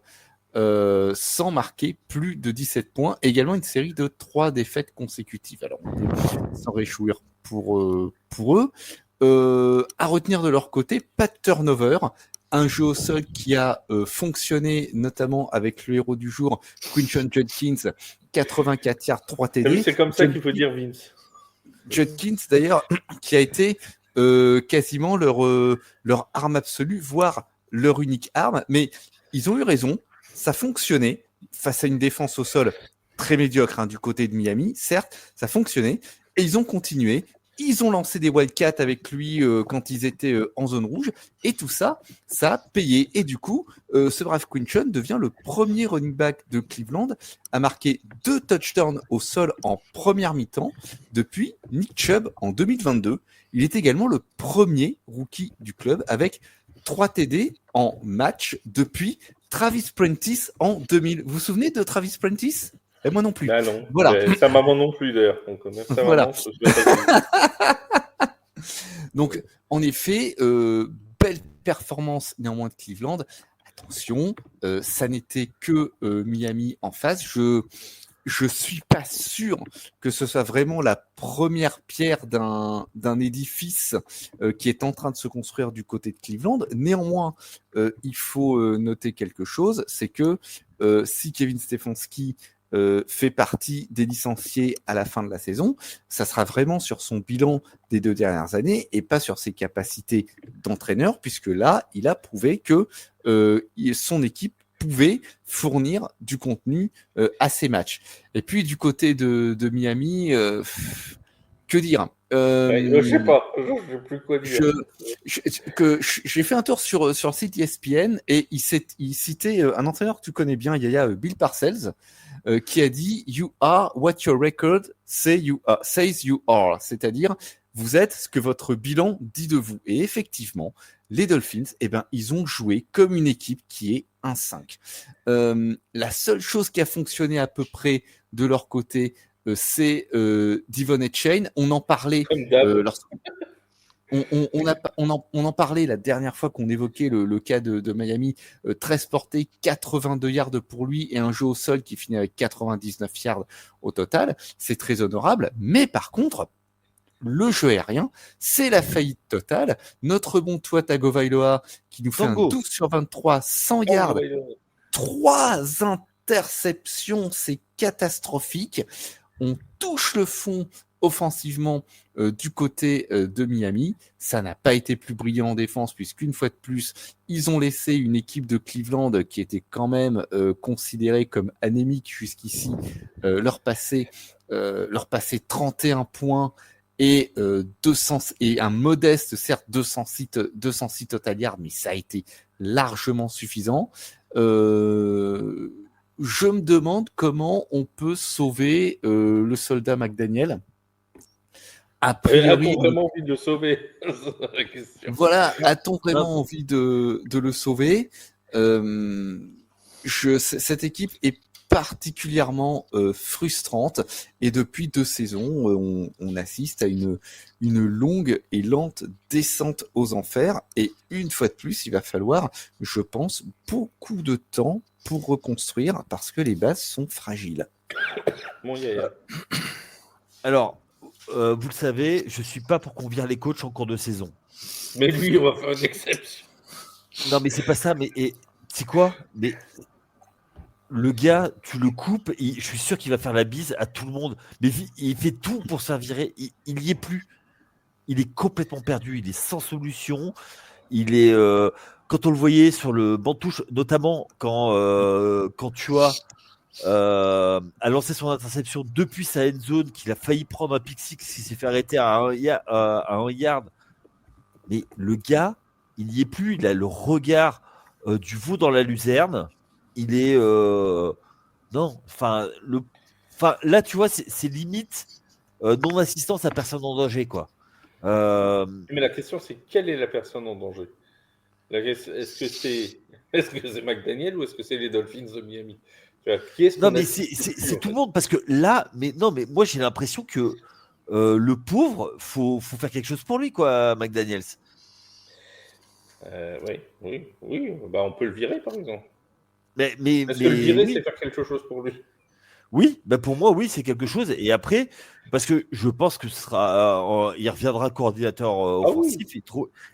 sans marquer plus de 17 points. Également une série de 3 défaites consécutives. Alors, sans réjouir pour eux. À retenir de leur côté, pas de turnover. Un jeu au sol qui a fonctionné, notamment avec le héros du jour, Quinton Judkins, 84 yards, 3 TD. C'est comme ça qu'il faut dire Vince. Judkins, d'ailleurs, qui a été quasiment leur arme absolue, voire leur unique arme. Mais ils ont eu raison. Ça fonctionnait face à une défense au sol très médiocre du côté de Miami. Certes, ça fonctionnait. Et ils ont continué. Ils ont lancé des Wildcats avec lui quand ils étaient en zone rouge. Et tout ça, ça a payé. Et du coup, ce brave Quinton devient le premier running back de Cleveland à marquer 2 touchdowns au sol en première mi-temps depuis Nick Chubb en 2022. Il est également le premier rookie du club avec 3 TD en match depuis Travis Prentice en 2000. Vous vous souvenez de Travis Prentice ? Et moi non plus. Bah non. Voilà. Sa maman non plus d'ailleurs. Donc, même sa voilà. Maman, donc, en effet, belle performance néanmoins de Cleveland. attention, ça n'était que Miami en face. Je suis pas sûr que ce soit vraiment la première pierre d'un édifice qui est en train de se construire du côté de Cleveland. Néanmoins, il faut noter quelque chose, c'est que si Kevin Stefanski fait partie des licenciés à la fin de la saison, ça sera vraiment sur son bilan des 2 dernières années et pas sur ses capacités d'entraîneur, puisque là, il a prouvé que son équipe pouvait fournir du contenu à ces matchs. Et puis du côté de Miami, que dire Je sais pas, je sais plus quoi dire. J'ai fait un tour sur le site ESPN et il citait un entraîneur que tu connais bien, Yaya, Bill Parcells, qui a dit « You are what your record says you are », c'est-à-dire vous êtes ce que votre bilan dit de vous. Et effectivement, les Dolphins, ils ont joué comme une équipe qui est 1-5. La seule chose qui a fonctionné à peu près de leur côté, c'est Devon Achane. On en parlait on en parlait la dernière fois qu'on évoquait le cas de Miami, 13 portées, 82 yards pour lui et un jeu au sol qui finit avec 99 yards au total. C'est très honorable, mais par contre, le jeu aérien, c'est la faillite totale. Notre bon Tua Tagovailoa qui nous fait un 12 sur 23, 100 yards, 3 interceptions, c'est catastrophique. On touche le fond offensivement du côté de Miami. Ça n'a pas été plus brillant en défense puisqu'une fois de plus, ils ont laissé une équipe de Cleveland qui était quand même considérée comme anémique jusqu'ici leur passer 31 points et un modeste, certes 206 total yards, mais ça a été largement suffisant. Je me demande comment on peut sauver le soldat McDaniel. A priori, a-t-on vraiment envie de le sauver? La question. Voilà, a-t-on vraiment envie de le sauver? Cette équipe est particulièrement frustrante et depuis 2 saisons, on assiste à une longue et lente descente aux enfers et une fois de plus, il va falloir, je pense, beaucoup de temps pour reconstruire parce que les bases sont fragiles. Bon, Yaya. Alors, vous le savez, je suis pas pour qu'on vire les coachs en cours de saison. Mais lui, on va faire une exception. Non, mais c'est pas ça. Mais c'est quoi? Mais le gars, tu le coupes, je suis sûr qu'il va faire la bise à tout le monde. Mais il fait tout pour se faire virer. Il y est plus. Il est complètement perdu. Il est sans solution. Il est. Quand on le voyait sur le banc de touche, notamment quand tu as a lancé son interception depuis sa end zone, qu'il a failli prendre un pick six, qui s'est fait arrêter à un yard. Mais le gars, il n'y est plus. Il a le regard du veau dans la luzerne. Il est non. Enfin, là, tu vois, c'est limite non assistance à personne en danger, quoi. Mais la question, c'est quelle est la personne en danger? Est-ce que c'est McDaniel ou est-ce que c'est les Dolphins de Miami? Non, mais c'est tout le monde parce que là, mais moi j'ai l'impression que le pauvre, faut faire quelque chose pour lui, quoi, McDaniels. Oui. Bah, on peut le virer, par exemple. Mais est-ce que le virer, oui. c'est faire quelque chose pour lui? Oui, bah pour moi, oui, c'est quelque chose. Et après, parce que je pense que il reviendra coordinateur offensif, oui.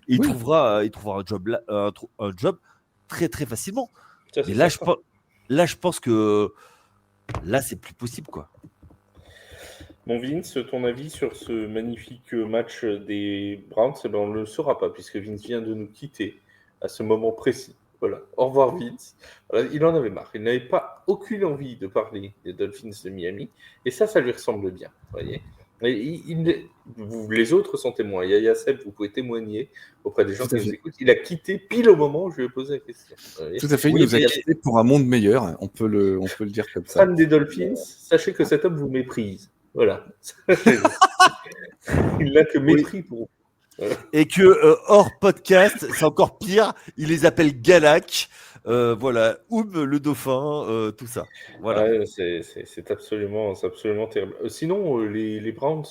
Il trouvera un job très très facilement. Ça, mais là, je pense que là, c'est plus possible, quoi. Bon, Vince, ton avis sur ce magnifique match des Browns, on ne le saura pas puisque Vince vient de nous quitter à ce moment précis. Voilà, au revoir Vince. Voilà, il en avait marre. Il n'avait pas aucune envie de parler des Dolphins de Miami. Et ça lui ressemble bien. Voyez. Et vous, les autres sont témoins. Yaya Seb, vous pouvez témoigner auprès des gens qui nous écoutent. Il a quitté pile au moment où je lui ai posé la question. Tout à fait, il nous a quitté pour un monde meilleur. On peut le dire comme ça. Fan des Dolphins, sachez que cet homme vous méprise. Voilà. Il n'a que mépris pour vous. Voilà. Et que hors podcast, c'est encore pire, il les appelle Galac, voilà, le dauphin, tout ça. Voilà. Ouais, c'est absolument terrible. Sinon, les Browns,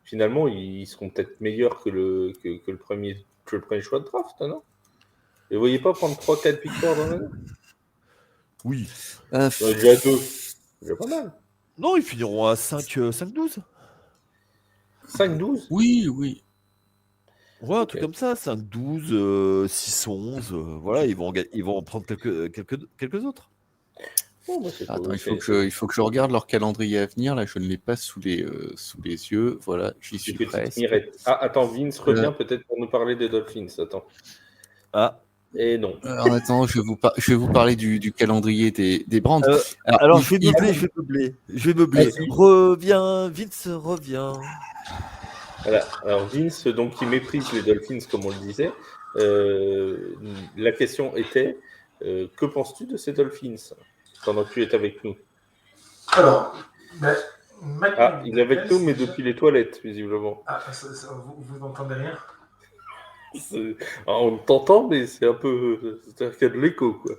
finalement, ils seront peut-être meilleurs que le premier choix de draft, non? Vous ne voyez pas prendre 3-4 victoires dans l'année? Oui. Déjà 2. Déjà pas mal. Non, ils finiront à 5-12. 5-12. Oui, oui. Ouais, un Ok. truc comme ça, 5-12, 6-11. Voilà, ils vont en prendre quelques autres. Bon, bah, c'est Attends, cool. il faut que je regarde leur calendrier à venir. Là, je ne l'ai pas sous les yeux. Voilà, j'y Des suis petites presque. mirettes. Ah, attends, Vince revient peut-être pour nous parler des Dolphins. Attends. Ah. Et non. Alors, attends, je vais vous parler du calendrier des Brands. Alors, il- je vais il- meubler. Vas-y. Reviens, Vince, reviens. Voilà. Alors Vince, donc, qui méprise les Dolphins, comme on le disait. La question était, que penses-tu de ces Dolphins pendant que tu es avec nous? Alors, ben, Mike Ah, il est avec McDaniels, nous, mais déjà- depuis les toilettes, visiblement. Ah, vous n'entendez rien? Alors, on t'entend, mais c'est un peu... C'est-à-dire qu'il y a de l'écho, quoi.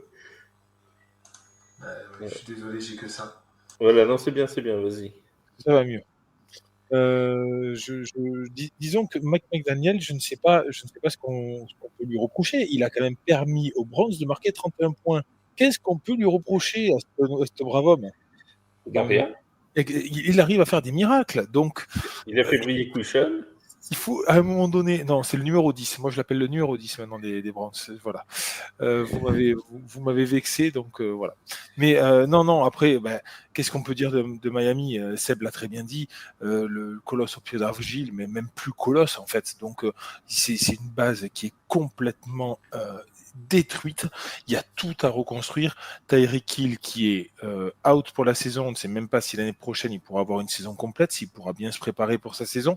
Je suis désolé, j'ai que ça. Voilà, non, c'est bien, vas-y. Ça va mieux. Disons que Mike McDaniel, je ne sais pas ce qu'on peut lui reprocher. Il a quand même permis aux Browns de marquer 31 points. Qu'est-ce qu'on peut lui reprocher à ce brave homme? Bah, rien. Il arrive à faire des miracles. Donc, Il a fait briller Cushion. il faut, à un moment donné, non, c'est le numéro 10. Moi, je l'appelle le numéro 10 maintenant des Browns. Voilà. Vous m'avez vexé, donc voilà. Mais non, après, qu'est-ce qu'on peut dire de Miami? Seb l'a très bien dit, le colosse au pied d'argile, mais même plus colosse en fait. Donc c'est une base qui est complètement détruite. Il y a tout à reconstruire. Tyreek Hill qui est out pour la saison. On ne sait même pas si l'année prochaine il pourra avoir une saison complète, s'il pourra bien se préparer pour sa saison.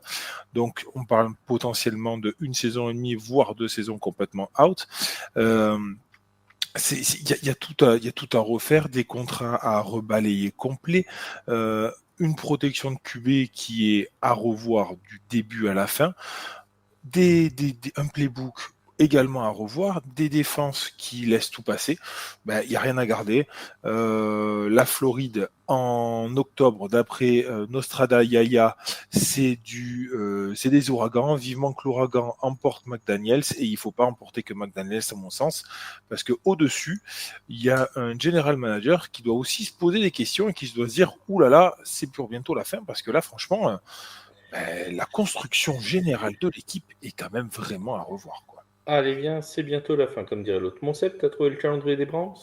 Donc on parle potentiellement de 1 saison et demie, voire 2 saisons complètement out. Il y a tout à refaire, des contrats à rebalayer complets, une protection de QB qui est à revoir du début à la fin, un playbook également à revoir, des défenses qui laissent tout passer. Il n'y a rien à garder. La Floride en octobre, d'après Nostrada Yaya, c'est des ouragans. Vivement que l'ouragan emporte McDaniels, et il ne faut pas emporter que McDaniels à mon sens, parce que au-dessus, il y a un general manager qui doit aussi se poser des questions et qui se doit se dire oulala, c'est pour bientôt la fin, parce que là, franchement, la construction générale de l'équipe est quand même vraiment à revoir, quoi. Allez, bien, c'est bientôt la fin, comme dirait l'autre. Mon Seb, t'as trouvé le calendrier des Browns?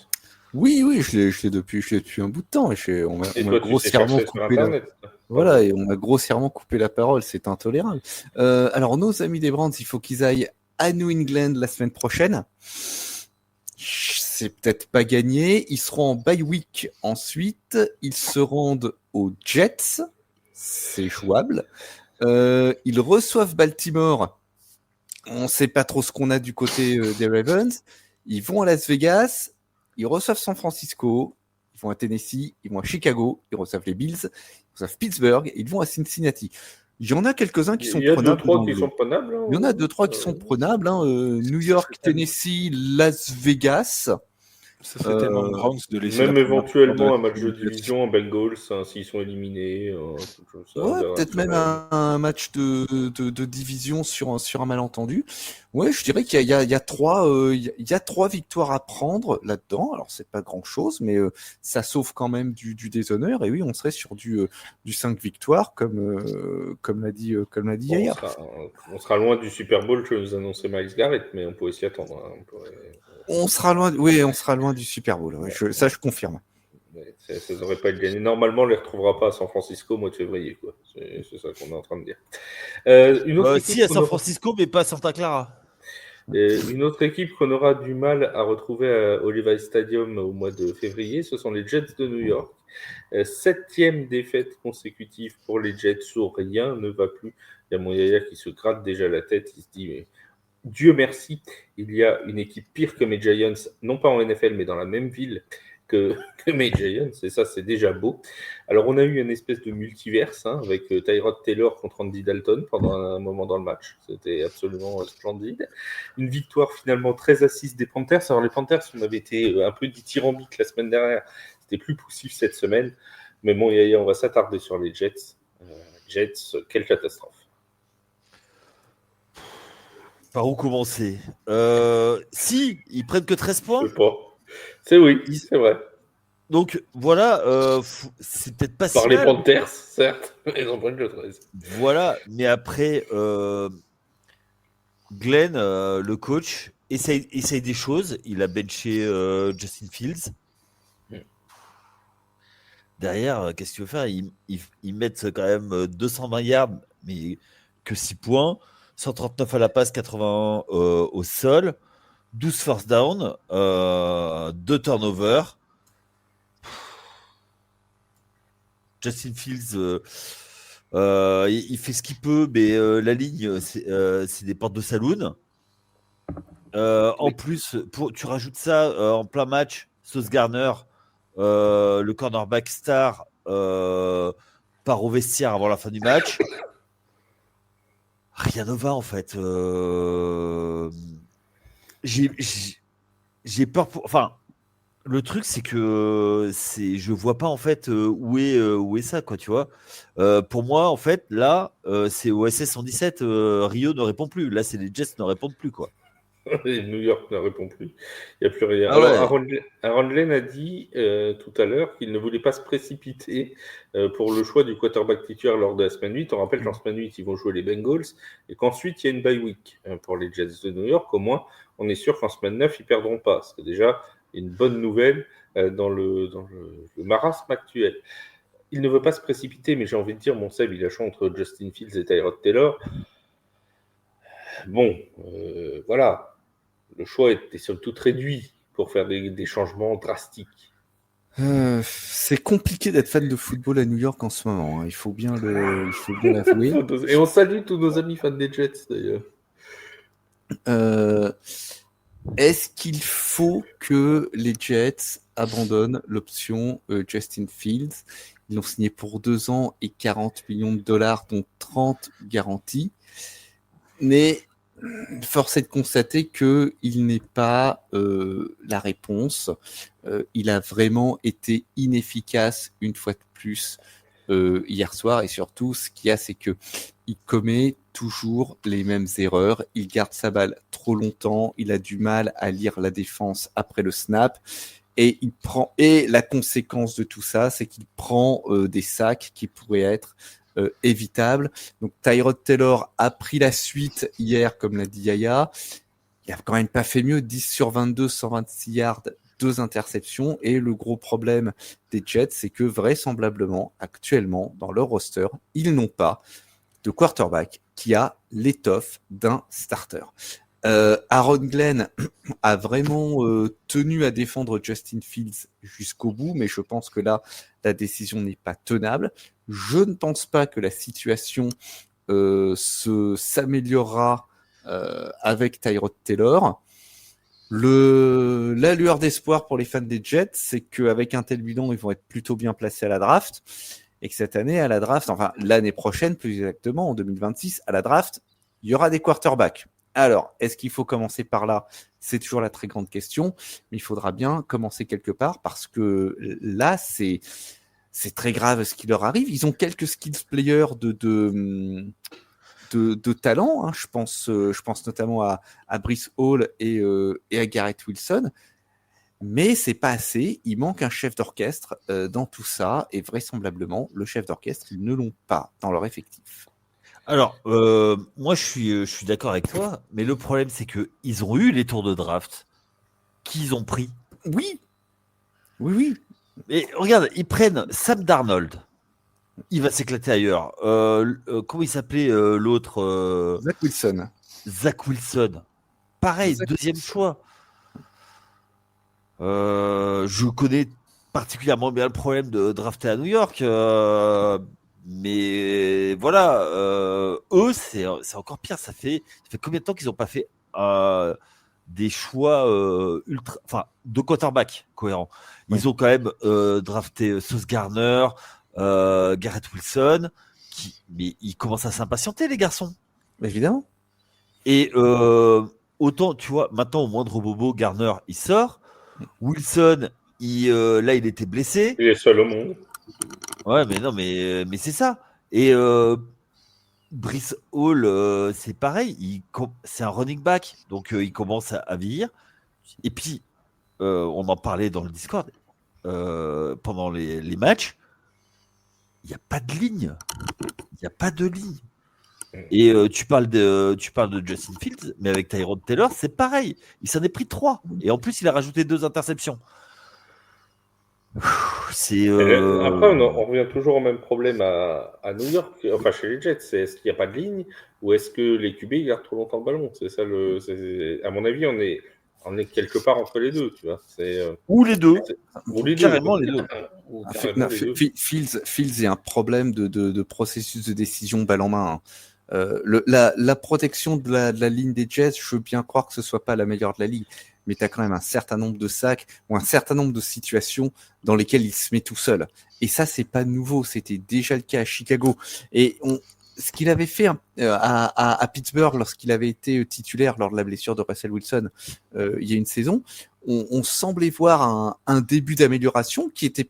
Oui, je l'ai depuis un bout de temps. On m'a Et toi, tu sais grossièrement chercher sur coupé la... Internet. Voilà, et on m'a grossièrement coupé la parole. C'est intolérable. Alors, nos amis des Brands, il faut qu'ils aillent à New England la semaine prochaine. C'est peut-être pas gagné. Ils seront en bye week ensuite. Ils se rendent aux Jets. C'est jouable. Ils reçoivent Baltimore. On ne sait pas trop ce qu'on a du côté des Ravens. Ils vont à Las Vegas. Ils reçoivent San Francisco. Ils vont à Tennessee. Ils vont à Chicago. Ils reçoivent les Bills. Ils reçoivent Pittsburgh. Et ils vont à Cincinnati. Il y en a quelques-uns qui sont prenables. Il y a 2-3 qui sont prenables. Il y en a 2-3 qui sont prenables. New York, Tennessee, Las Vegas. Ça serait tellement Browns de laisser même la éventuellement un match de division en Bengals, s'ils sont éliminés. Comme ça, ouais, peut-être même un match de division sur un malentendu. Ouais, je dirais qu'il y a 3 victoires à prendre là-dedans. Alors c'est pas grand-chose, mais ça sauve quand même du déshonneur. Et oui, on serait sur du 5 victoires, comme l'a dit Yaya. On sera loin du Super Bowl que nous annonçait Myles Garrett, mais on pourrait s'y attendre. On sera loin du Super Bowl. Ouais, ça, je confirme. Ça ne devrait pas être gagné. Normalement, on ne les retrouvera pas à San Francisco au mois de février. Quoi. C'est ça qu'on est en train de dire. Une autre équipe si, à San Francisco, mais pas à Santa Clara. Une autre équipe qu'on aura du mal à retrouver au Levi's Stadium au mois de février, ce sont les Jets de New York. 7e défaite consécutive pour les Jets, où rien ne va plus. Il y a mon Yaya qui se gratte déjà la tête. Il se dit, mais Dieu merci, il y a une équipe pire que mes Giants, non pas en NFL, mais dans la même ville que mes Giants, et ça, c'est déjà beau. Alors, on a eu une espèce de multiverse avec Tyrod Taylor contre Andy Dalton pendant un moment dans le match. C'était absolument splendide. Une victoire finalement très assise des Panthers. Alors, les Panthers, on avait été un peu dithyrambiques la semaine dernière. C'était plus poussif cette semaine. Mais bon, on va s'attarder sur les Jets. Jets, quelle catastrophe. Par où commencer Si, ils prennent que 13 Je points. sais pas. C'est oui, Ils- c'est vrai. Donc voilà, c'est peut-être pas Par si les mal. Panthers, certes, mais ils en prennent que 13. Voilà, mais après, Glenn, le coach, essaye des choses. Il a benché Justin Fields. Mm. Derrière, qu'est-ce qu'il veut faire? Ils mettent quand même 220 yards, mais que 6 points. 139 à la passe, 81 au sol. 12 first down, 2 turnovers. Justin Fields, il fait ce qu'il peut, mais la ligne, c'est des portes de saloon. En plus, tu rajoutes ça en plein match, Sauce Garner, le cornerback star, part au vestiaire avant la fin du match. Rien ne va en fait. J'ai peur pour. Enfin, le truc c'est que je vois pas en fait où est ça quoi, tu vois. Pour moi en fait là, c'est OSS 117. Rio ne répond plus. Là, c'est les Jets ne répondent plus quoi. Et New York ne répond plus. Il n'y a plus rien. Ah Alors, ouais. Aaron Glenn a dit tout à l'heure qu'il ne voulait pas se précipiter pour le choix du quarterback titulaire lors de la semaine 8. On rappelle qu'en semaine 8, ils vont jouer les Bengals et qu'ensuite, il y a une bye week pour les Jets de New York. Au moins, on est sûr qu'en semaine 9, ils ne perdront pas. C'est déjà une bonne nouvelle dans le marasme actuel. Il ne veut pas se précipiter, mais j'ai envie de dire, mon Seb, il a choix entre Justin Fields et Tyrod Taylor. Bon, voilà. Le choix était somme toute réduit pour faire des changements drastiques. C'est compliqué d'être fan de football à New York en ce moment, hein. Il faut bien l'avouer. Et on salue tous nos amis fans des Jets d'ailleurs. Est-ce qu'il faut que les Jets abandonnent l'option Justin Fields? Ils l'ont signé pour 2 ans et 40 millions de dollars, dont 30 garantis. Mais force est de constater qu'il n'est pas la réponse. Il a vraiment été inefficace une fois de plus hier soir. Et surtout, ce qu'il y a, c'est que il commet toujours les mêmes erreurs. Il garde sa balle trop longtemps. Il a du mal à lire la défense après le snap. Et la conséquence de tout ça, c'est qu'il prend des sacs qui pourraient être évitables. Donc Tyrod Taylor a pris la suite hier, comme l'a dit Yaya. Il a quand même pas fait mieux. 10 sur 22, 126 yards, 2 interceptions. Et le gros problème des Jets, c'est que vraisemblablement, actuellement, dans leur roster, ils n'ont pas de quarterback qui a l'étoffe d'un starter. Aaron Glenn a vraiment tenu à défendre Justin Fields jusqu'au bout, mais je pense que là, la décision n'est pas tenable. Je ne pense pas que la situation s'améliorera avec Tyrod Taylor. La lueur d'espoir pour les fans des Jets, c'est qu'avec un tel bilan, ils vont être plutôt bien placés à la draft. Et que cette année, à la draft, enfin l'année prochaine plus exactement, en 2026, à la draft, il y aura des quarterbacks. Alors, est-ce qu'il faut commencer par là? C'est toujours la très grande question, mais il faudra bien commencer quelque part parce que là, c'est très grave ce qui leur arrive. Ils ont quelques skills players de talent, hein. Je pense notamment à Breece Hall et à Garrett Wilson. Mais c'est pas assez, il manque un chef d'orchestre dans tout ça, et vraisemblablement, le chef d'orchestre, ils ne l'ont pas dans leur effectif. Alors, moi, je suis d'accord avec toi, mais le problème, c'est qu'ils ont eu les tours de draft qu'ils ont pris. Oui. Oui. Et regarde, ils prennent Sam Darnold. Il va s'éclater ailleurs. Comment il s'appelait l'autre Zach Wilson. Zach Wilson. Pareil, deuxième choix. Je connais particulièrement bien le problème de drafter à New York, mais voilà, eux c'est encore pire. Ça fait combien de temps qu'ils n'ont pas fait des choix de quarterback cohérents. Ils ont quand même drafté Sauce Garner, Garrett Wilson, mais ils commencent à s'impatienter les garçons. Évidemment. Et autant tu vois maintenant au moindre bobo, Garner il sort. Wilson, là, il était blessé. Il est seul au monde. Ouais, mais non, mais c'est ça. Et Brice Hall, c'est pareil. C'est un running back, donc il commence à vieillir. Et puis, on en parlait dans le Discord pendant les matchs. Il n'y a pas de ligne. Il n'y a pas de ligne. Et tu parles de Justin Fields, mais avec Tyrod Taylor, c'est pareil. Il s'en est pris 3. Et en plus, il a rajouté 2 interceptions. C'est. Après, on revient toujours au même problème à New York, enfin chez les Jets. C'est est-ce qu'il n'y a pas de ligne ou est-ce que les QB ils gardent trop longtemps le ballon? C'est ça à mon avis, on est quelque part entre les deux, tu vois. Ou les deux. Ou les Carrément deux. les deux. Ou Ah, carrément les deux. Fields est un problème de processus de décision balle en main. La protection de la ligne des Jets, je veux bien croire que ce soit pas la meilleure de la ligue, mais tu as quand même un certain nombre de sacs ou un certain nombre de situations dans lesquelles il se met tout seul. Et ça, c'est pas nouveau, c'était déjà le cas à Chicago. Et ce qu'il avait fait à Pittsburgh lorsqu'il avait été titulaire lors de la blessure de Russell Wilson il y a une saison, on semblait voir un début d'amélioration qui était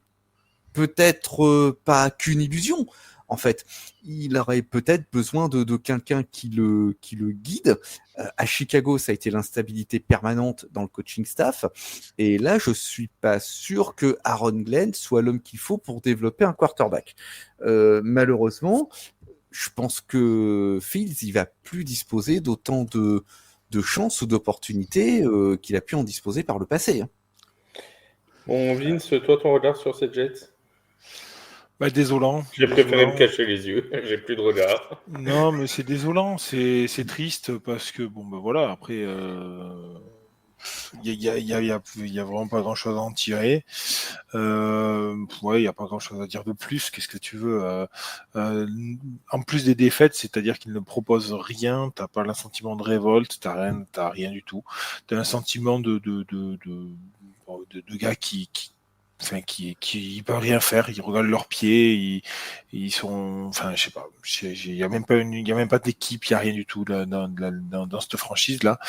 peut-être pas qu'une illusion. En fait, il aurait peut-être besoin de quelqu'un qui le guide. À Chicago, ça a été l'instabilité permanente dans le coaching staff. Et là, je suis pas sûr que Aaron Glenn soit l'homme qu'il faut pour développer un quarterback. Malheureusement, je pense que Fields, il va plus disposer d'autant de chances ou d'opportunités qu'il a pu en disposer par le passé. Hein. Bon, Vince, toi, ton regard sur cette Jets? Désolant. J'ai préféré me cacher les yeux, j'ai plus de regard. Non, mais c'est désolant, c'est triste parce que, voilà, après, il y a vraiment pas grand-chose à en tirer. Ouais, il n'y a pas grand-chose à dire de plus. Qu'est-ce que tu veux en plus des défaites, c'est-à-dire qu'ils ne proposent rien, t'as pas un sentiment de révolte, t'as rien du tout. T'as un sentiment de gars qui peuvent rien faire, ils regardent leurs pieds, ils sont, enfin, je sais pas, il y a même pas d'équipe, il y a rien du tout dans cette franchise là.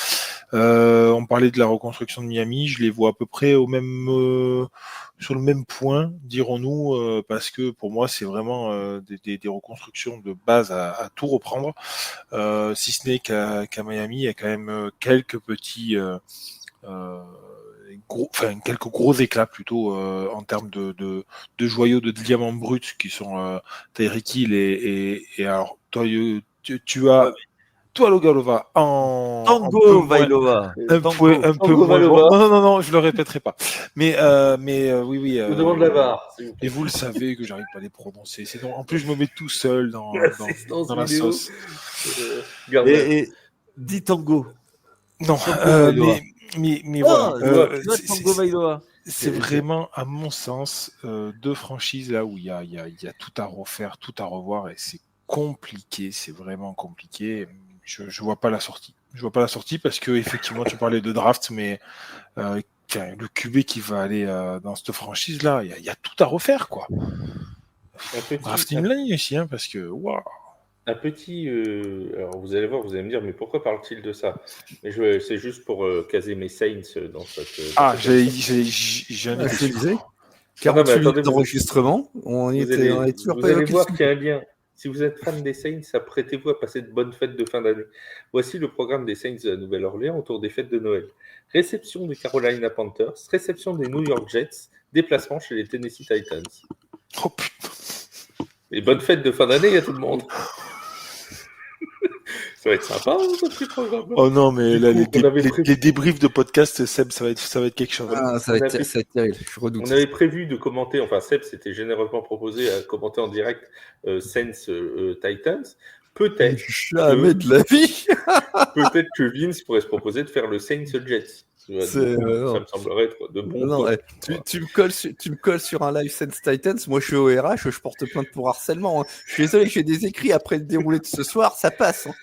On parlait de la reconstruction de Miami, je les vois à peu près au même sur le même point, dirons-nous, parce que pour moi c'est vraiment des reconstructions de base à tout reprendre, si ce n'est qu'à Miami, il y a quand même quelques petits quelques gros éclats plutôt en termes de joyaux de diamants bruts qui sont Tyreek Hill et alors toi tu as toi Logalova en Tango Vailova. un peu moins bon. Non, je le répéterai pas. Mais oui. Je vous demande la VAR. Et vous le savez que j'arrive pas à les prononcer. En plus, je me mets tout seul dans la sauce. Et dis Tango. Non, mais voilà. C'est vraiment, à mon sens, deux franchises là où il y a tout à refaire, tout à revoir, et c'est compliqué, c'est vraiment compliqué. Je vois pas la sortie. Je vois pas la sortie parce que effectivement, tu parlais de draft, mais le QB qui va aller dans cette franchise là, il y a tout à refaire quoi. Drafting line aussi, hein, parce que waouh. Un petit, alors vous allez voir, vous allez me dire, mais pourquoi parle-t-il de ça? Mais c'est juste pour caser mes Saints dans cette. J'en ai disais. 48 minutes d'enregistrement, on est toujours vous allez voir qu'il y a un lien. Si vous êtes fan des Saints, apprêtez-vous à passer de bonnes fêtes de fin d'année. Voici le programme des Saints de la Nouvelle-Orléans autour des fêtes de Noël. Réception des Carolina Panthers, réception des New York Jets, déplacement chez les Tennessee Titans. Oh putain. Et bonnes fêtes de fin d'année à tout le monde. Ça va être sympa, ce petit programme. Oh non, mais là, les débriefs de podcast, Seb, ça va être quelque chose. Ah, ça va être terrible, je redoute. On avait prévu de commenter, enfin Seb s'était généreusement proposé à commenter en direct Saints Titans. Peut-être. Jamais de la vie. Peut-être que Vince pourrait se proposer de faire le Saints Jets. Ça me semblerait être de bon. Non, tu me colles sur un live Saints Titans. Moi, je suis au RH, je porte plainte pour harcèlement. Hein. Je suis désolé, j'ai des écrits après le déroulé de ce soir, ça passe. Hein.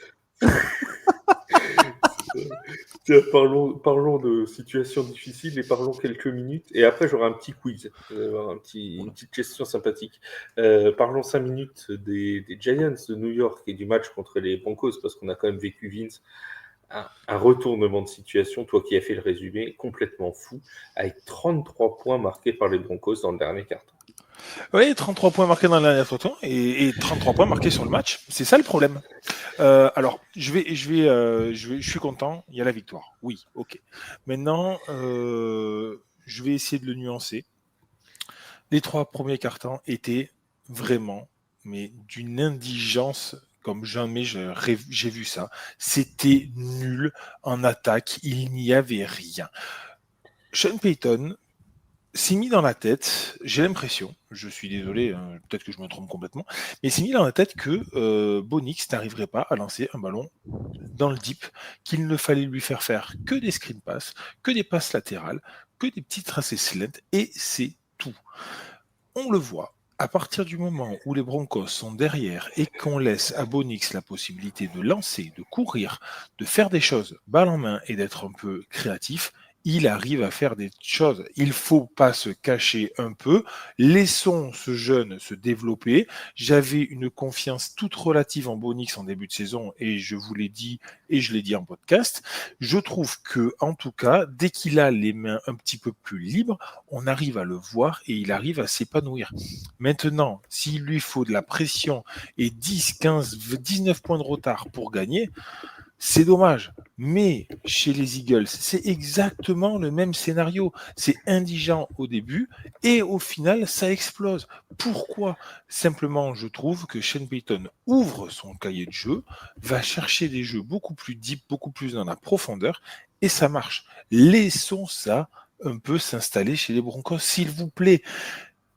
Tiens, parlons de situations difficiles et parlons quelques minutes. Et après, j'aurai un petit quiz, une petite question sympathique. Parlons 5 minutes des Giants de New York et du match contre les Broncos, parce qu'on a quand même vécu, Vince, un retournement de situation, toi qui as fait le résumé, complètement fou, avec 33 points marqués par les Broncos dans le dernier quart-temps. Oui, 33 points marqués dans le dernier temps et 33 points marqués sur le match. C'est ça le problème. Alors, je suis content. Il y a la victoire. Oui, ok. Maintenant, je vais essayer de le nuancer. Les 3 premiers cartons étaient vraiment, mais d'une indigence comme jamais j'ai vu ça. C'était nul en attaque. Il n'y avait rien. Sean Payton s'est mis dans la tête, j'ai l'impression, je suis désolé, hein, peut-être que je me trompe complètement, mais il s'est mis dans la tête que Bonix n'arriverait pas à lancer un ballon dans le deep, qu'il ne fallait lui faire que des screen passes, que des passes latérales, que des petits tracés slant, et c'est tout. On le voit. À partir du moment où les Broncos sont derrière et qu'on laisse à Bonix la possibilité de lancer, de courir, de faire des choses balle en main et d'être un peu créatif, il arrive à faire des choses. Il ne faut pas se cacher un peu. Laissons ce jeune se développer. J'avais une confiance toute relative en Bonix en début de saison et je vous l'ai dit et je l'ai dit en podcast. Je trouve que, en tout cas, dès qu'il a les mains un petit peu plus libres, on arrive à le voir et il arrive à s'épanouir. Maintenant, s'il lui faut de la pression et 10, 15, 19 points de retard pour gagner, c'est dommage. Mais chez les Eagles, c'est exactement le même scénario. C'est indigent au début et au final, ça explose. Pourquoi ? Simplement, je trouve que Sean Payton ouvre son cahier de jeu, va chercher des jeux beaucoup plus deep, beaucoup plus dans la profondeur et ça marche. Laissons ça un peu s'installer chez les Broncos, s'il vous plaît.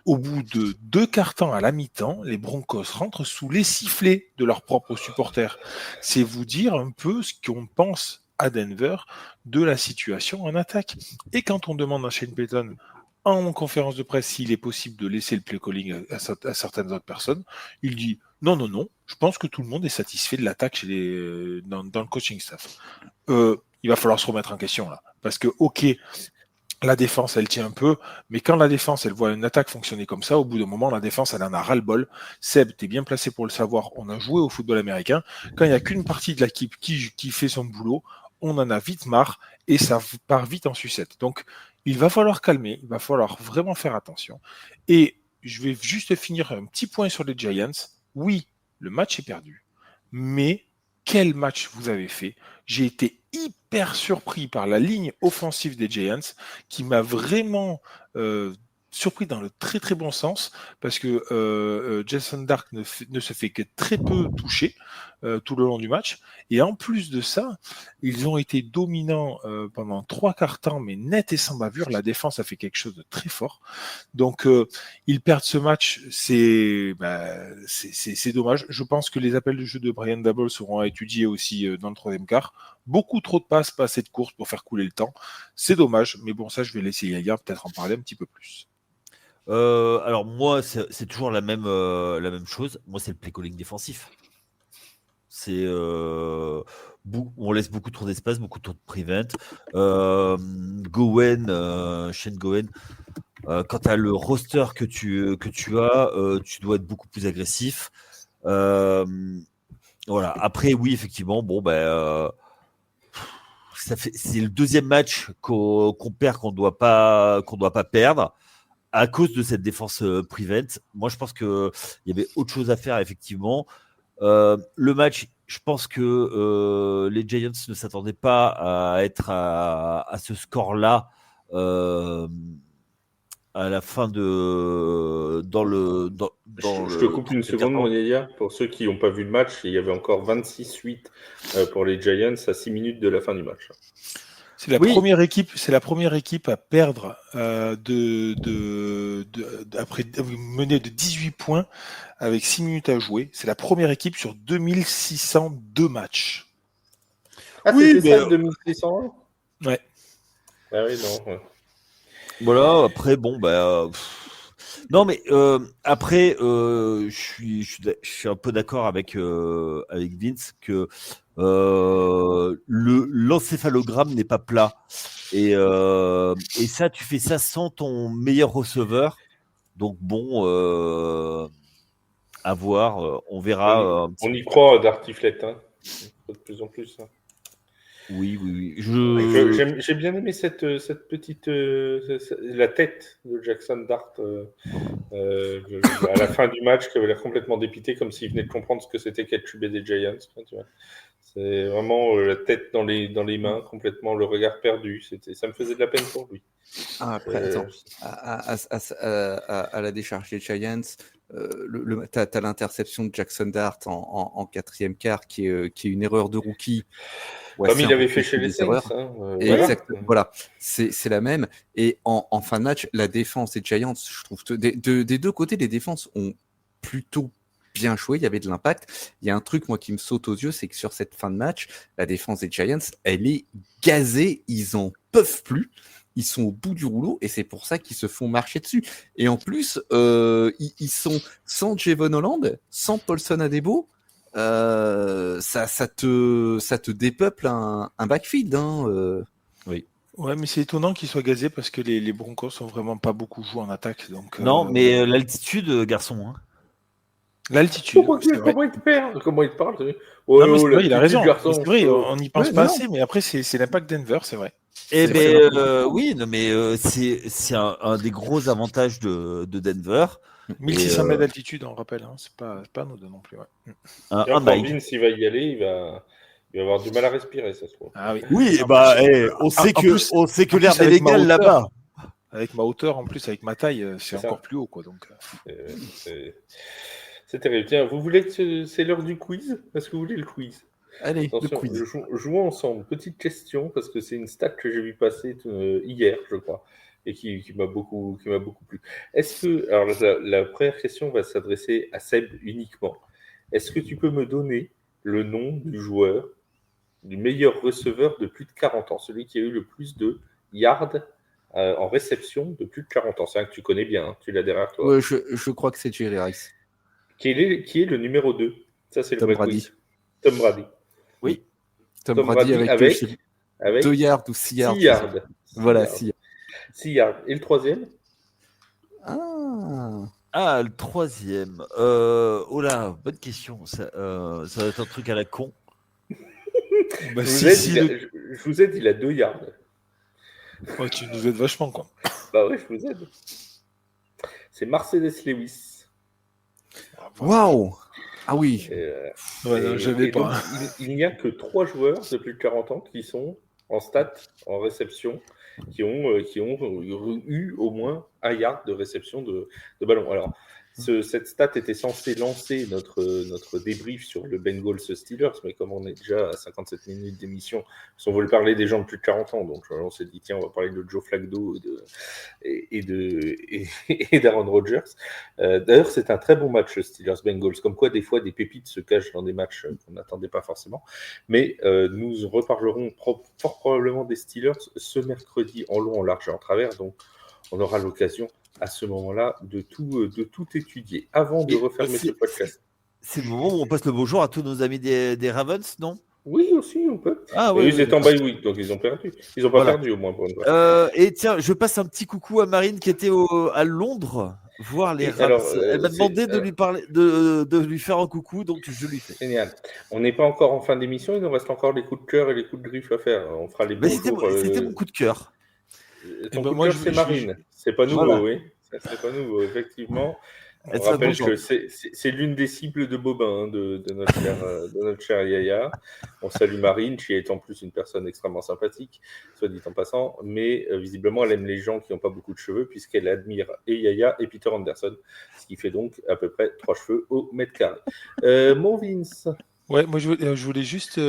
Au bout de 2 quarts-temps à la mi-temps, les Broncos rentrent sous les sifflets de leurs propres supporters. C'est vous dire un peu ce qu'on pense à Denver de la situation en attaque. Et quand on demande à Shane Payton en conférence de presse s'il est possible de laisser le play calling à certaines autres personnes, il dit non, je pense que tout le monde est satisfait de l'attaque dans le coaching staff. Il va falloir se remettre en question là. Parce que, ok, la défense, elle tient un peu, mais quand la défense, elle voit une attaque fonctionner comme ça, au bout d'un moment, la défense, elle en a ras-le-bol. Seb, t'es bien placé pour le savoir, on a joué au football américain. Quand il n'y a qu'une partie de l'équipe qui fait son boulot, on en a vite marre et ça part vite en sucette. Donc, il va falloir calmer, il va falloir vraiment faire attention. Et je vais juste finir un petit point sur les Giants. Oui, le match est perdu, mais quel match vous avez fait? J'ai été hyper surpris par la ligne offensive des Giants qui m'a vraiment surpris dans le très très bon sens parce que Jason Dark ne se fait que très peu toucher tout le long du match et en plus de ça ils ont été dominants pendant 3 quarts temps mais net et sans bavure. La défense a fait quelque chose de très fort donc ils perdent ce match, c'est dommage. Je pense que les appels de jeu de Brian Daboll seront à étudier aussi dans le 3e quart. Beaucoup trop de passes, pas assez de courses pour faire couler le temps. C'est dommage, mais bon, ça, je vais laisser Yaya peut-être en parler un petit peu plus. Alors moi, c'est toujours la même chose. Moi, c'est le play calling défensif. C'est on laisse beaucoup trop d'espace, beaucoup trop de prevent. Shane Gowen. Quand tu as le roster que tu as, tu dois être beaucoup plus agressif. Voilà. Après, oui, effectivement, c'est le 2e match qu'on perd, qu'on doit pas perdre à cause de cette défense prevent. Moi, je pense que il y avait autre chose à faire, effectivement. Le match, je pense que les Giants ne s'attendaient pas à être à ce score-là à la fin de Je te coupe une seconde, mon Yaya. Pour ceux qui n'ont pas vu le match, il y avait encore 26-8 pour les Giants à 6 minutes de la fin du match. C'est la première équipe à perdre après mener de 18 points avec 6 minutes à jouer. C'est la première équipe sur 2602 matchs. Ah, oui, c'était ça, 2601 ? Ouais. Ah oui, non. Ouais. Voilà, après, non, mais après, je suis un peu d'accord avec Vince que l'encéphalogramme n'est pas plat. Et ça, tu fais ça sans ton meilleur receveur. Donc bon, à voir, on verra. On y croit, Dartiflette, hein. De plus en plus. Hein. Oui. J'ai bien aimé cette petite la tête de Jackson Dart à la fin du match qui avait l'air complètement dépité, comme s'il venait de comprendre ce que c'était qu'être des Giants. Tu vois. C'est vraiment la tête dans les mains, complètement le regard perdu. Ça me faisait de la peine pour lui. Après, attends, à la décharge des Giants, t'as l'interception de Jackson Dart en quatrième quart qui est une erreur de rookie. Ouais, comme c'est il un avait peu fait plus chez les des Saints. erreurs. Exactement. Voilà, c'est la même. Et en fin de match, la défense des Giants, je trouve que des deux côtés, les défenses ont plutôt bien joué. Il y avait de l'impact. Il y a un truc moi qui me saute aux yeux, c'est que sur cette fin de match, la défense des Giants, elle est gazée. Ils en peuvent plus. Ils sont au bout du rouleau et c'est pour ça qu'ils se font marcher dessus. Et en plus, ils sont sans Javon Holland, sans Paulson Adebo. Ça te dépeuple un backfield. Oui. Ouais, mais c'est étonnant qu'il soit gazé parce que les Broncos sont vraiment pas beaucoup joué en attaque. Donc, Non, mais l'altitude, garçon. Hein. L'altitude, c'est vrai. Comment il te parle Non, mais c'est vrai, il a raison. Garçon, c'est vrai, on n'y pense Ouais, pas non. assez, mais après, c'est l'impact Denver, c'est vrai. Eh C'est ben, vrai. oui, non, mais c'est un des gros avantages de Denver. 1600 mètres d'altitude, on rappelle. Hein. C'est pas anodin non plus. Ouais. Et encore, Vince, s'il va y aller, il va avoir du mal à respirer, ça se trouve. Ah oui. Oui, En bah, plus, on sait que en l'air plus, est avec ma légal hauteur, là-bas. Avec ma hauteur, en plus, avec ma taille, c'est ça. encore plus haut, quoi. Donc, c'est terrible. Tiens, vous voulez que c'est l'heure du quiz? Est-ce que vous voulez le quiz? Allez, Attention, le quiz. jouons ensemble. Petite question, parce que c'est une stat que j'ai vu passer hier, je crois, et qui m'a beaucoup plu. Est-ce que, alors la première question va s'adresser à Seb uniquement. Est-ce que tu peux me donner le nom du joueur, du meilleur receveur de plus de 40 ans, celui qui a eu le plus de yards en réception de plus de 40 ans? C'est un que tu connais bien, hein, tu l'as derrière toi. Ouais, je crois que c'est Jerry Rice. Qui est le numéro 2? Ça, c'est le Tom vrai Brady. quiz. Tom Brady. Oui. Tom Brady avec 2 yards ou 6 yards. 6 yards. Voilà, 6 yards. 6 yards. Et le troisième? Ah, le troisième. Oh là, bonne question. Ça va être un truc à la con. bah, je vous aide, il a 2 yards. Ouais, tu nous aides vachement, quoi. Bah ouais, je vous aide. C'est Mercedes Lewis. Waouh! Ah oui. J'avais pas. Donc, il n'y a que 3 joueurs de plus de 40 ans qui sont en stats, en réception, qui ont eu au moins 1 yard de réception de ballon. Alors, cette stat était censée lancer notre débrief sur le Bengals Steelers, mais comme on est déjà à 57 minutes d'émission, on veut parler des gens de plus de 40 ans, donc on s'est dit tiens, on va parler de Joe Flacco et d'Aaron Rodgers. D'ailleurs, c'est un très bon match, le Steelers-Bengals, comme quoi des fois des pépites se cachent dans des matchs qu'on n'attendait pas forcément. Mais nous reparlerons fort probablement des Steelers ce mercredi en long, en large et en travers, donc on aura l'occasion à ce moment-là de tout étudier avant de refermer ce podcast. C'est le moment où on passe le bonjour à tous nos amis des Ravens, non? Oui, aussi, on peut. Ah, oui, ouais, ils étaient en bye week, donc ils ont perdu. Ils n'ont pas perdu au moins pour une fois. Et tiens, je passe un petit coucou à Marine qui était à Londres voir les Ravens. Elle m'a demandé de lui parler, de lui faire un coucou, donc je lui fais. Génial. On n'est pas encore en fin d'émission, il nous reste encore les coups de cœur et les coups de griffe à faire. On fera les bonjours. C'était mon coup de cœur. Ton coup de cœur, c'est Marine. C'est pas nouveau, oui. C'est pas nouveau, effectivement. On rappelle que c'est l'une des cibles de Bobin, de notre cher Yaya. On salue Marine, qui est en plus une personne extrêmement sympathique, soit dit en passant, mais visiblement elle aime les gens qui n'ont pas beaucoup de cheveux, puisqu'elle admire et Yaya et Peter Anderson, ce qui fait donc à peu près 3 cheveux au mètre carré. Mon Vince. Ouais, moi je voulais juste.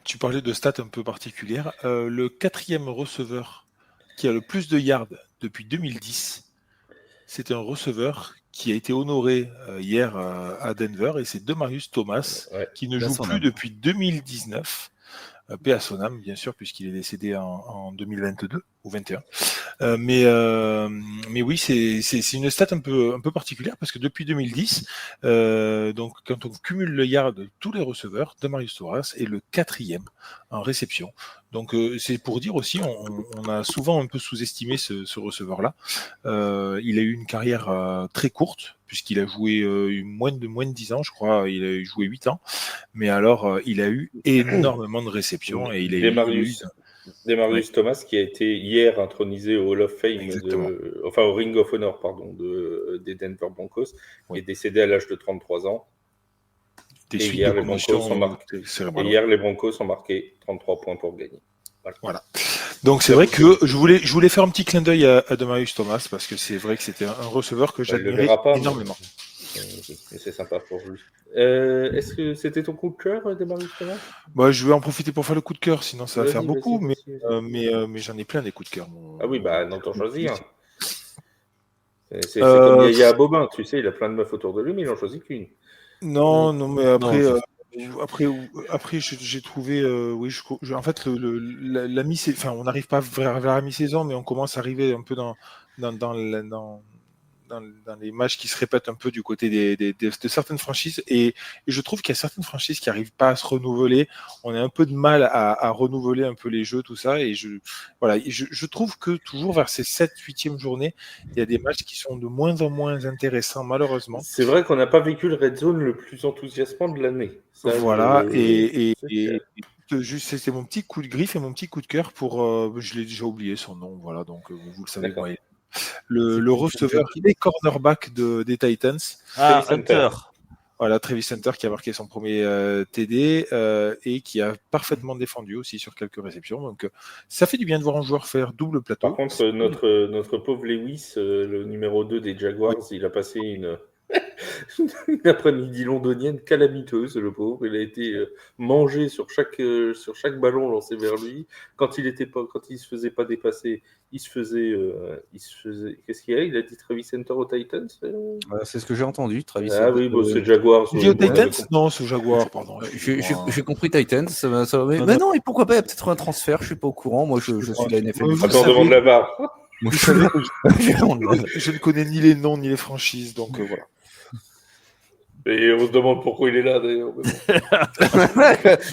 Tu parlais de stats un peu particulières. Le 4e receveur qui a le plus de yards depuis 2010, c'est un receveur qui a été honoré hier à Denver, et c'est Demarius Thomas, qui ne joue plus depuis 2019. Paix à son âme, bien sûr, puisqu'il est décédé en 2022 ou 21. Mais oui, c'est une stat un peu particulière parce que depuis 2010, donc quand on cumule le yard de tous les receveurs, Demaryius Thomas est le 4e en réception. Donc c'est pour dire aussi, on a souvent un peu sous-estimé ce receveur-là. Il a eu une carrière très courte puisqu'il a joué moins de 10 ans, je crois. Il a joué 8 ans. Mais alors, il a eu énormément de réceptions et il a eu... Demaryius Thomas qui a été hier intronisé au Hall of Fame, au Ring of Honor, pardon, des Denver Broncos, qui est décédé à l'âge de 33 ans. Et hier, les Broncos ont marqué 33 points pour gagner. Voilà. Donc c'est vrai que je voulais faire un petit clin d'œil à Demaryius Thomas parce que c'est vrai que c'était un receveur que j'admirais énormément. Mais c'est sympa pour lui. Est-ce que c'était ton coup de cœur, Demaryius Thomas ? Je vais en profiter pour faire le coup de cœur, sinon ça va faire beaucoup, mais j'en ai plein des coups de cœur. Ah oui, non, t'en choisis un. C'est comme Yaya Bobin, tu sais, il a plein de meufs autour de lui, mais il n'en choisit qu'une. Non, mais après... Après, j'ai trouvé, en fait, la mi-saison, on n'arrive pas vers la mi-saison, mais on commence à arriver un peu dans les matchs qui se répètent un peu du côté de certaines franchises. Et je trouve qu'il y a certaines franchises qui n'arrivent pas à se renouveler. On a un peu de mal à renouveler un peu les jeux, tout ça. Et je trouve que toujours vers ces 7-8e journées, il y a des matchs qui sont de moins en moins intéressants, malheureusement. C'est vrai qu'on n'a pas vécu le Red Zone le plus enthousiasmant de l'année. Voilà. Juste, c'est mon petit coup de griffe et mon petit coup de cœur pour... je l'ai déjà oublié son nom, voilà, donc vous le savez. Moi, le receveur et cornerback des Titans. Hunter. Voilà, Travis Hunter qui a marqué son premier TD et qui a parfaitement défendu aussi sur quelques réceptions. Donc, ça fait du bien de voir un joueur faire double plateau. Par contre, notre pauvre Lewis, le numéro 2 des Jaguars, il a passé une après-midi londonienne calamiteuse, le pauvre. Il a été mangé sur chaque ballon lancé vers lui. Quand il se faisait pas dépasser, il se faisait. Qu'est-ce qu'il y a ? Il a dit Travis Hunter aux Titans. C'est ce que j'ai entendu, Travis. Ah oui, c'est Jaguars. Il dit aux Titans ? Non, c'est Jaguars, pardon. J'ai compris Titans. Mais non, et pourquoi pas ? Il y a peut-être un transfert. Je suis pas au courant. Moi, je suis de la NFL. Attends, demande la barre. Moi, je ne connais ni les noms ni les franchises, donc voilà. Et on se demande pourquoi il est là d'ailleurs.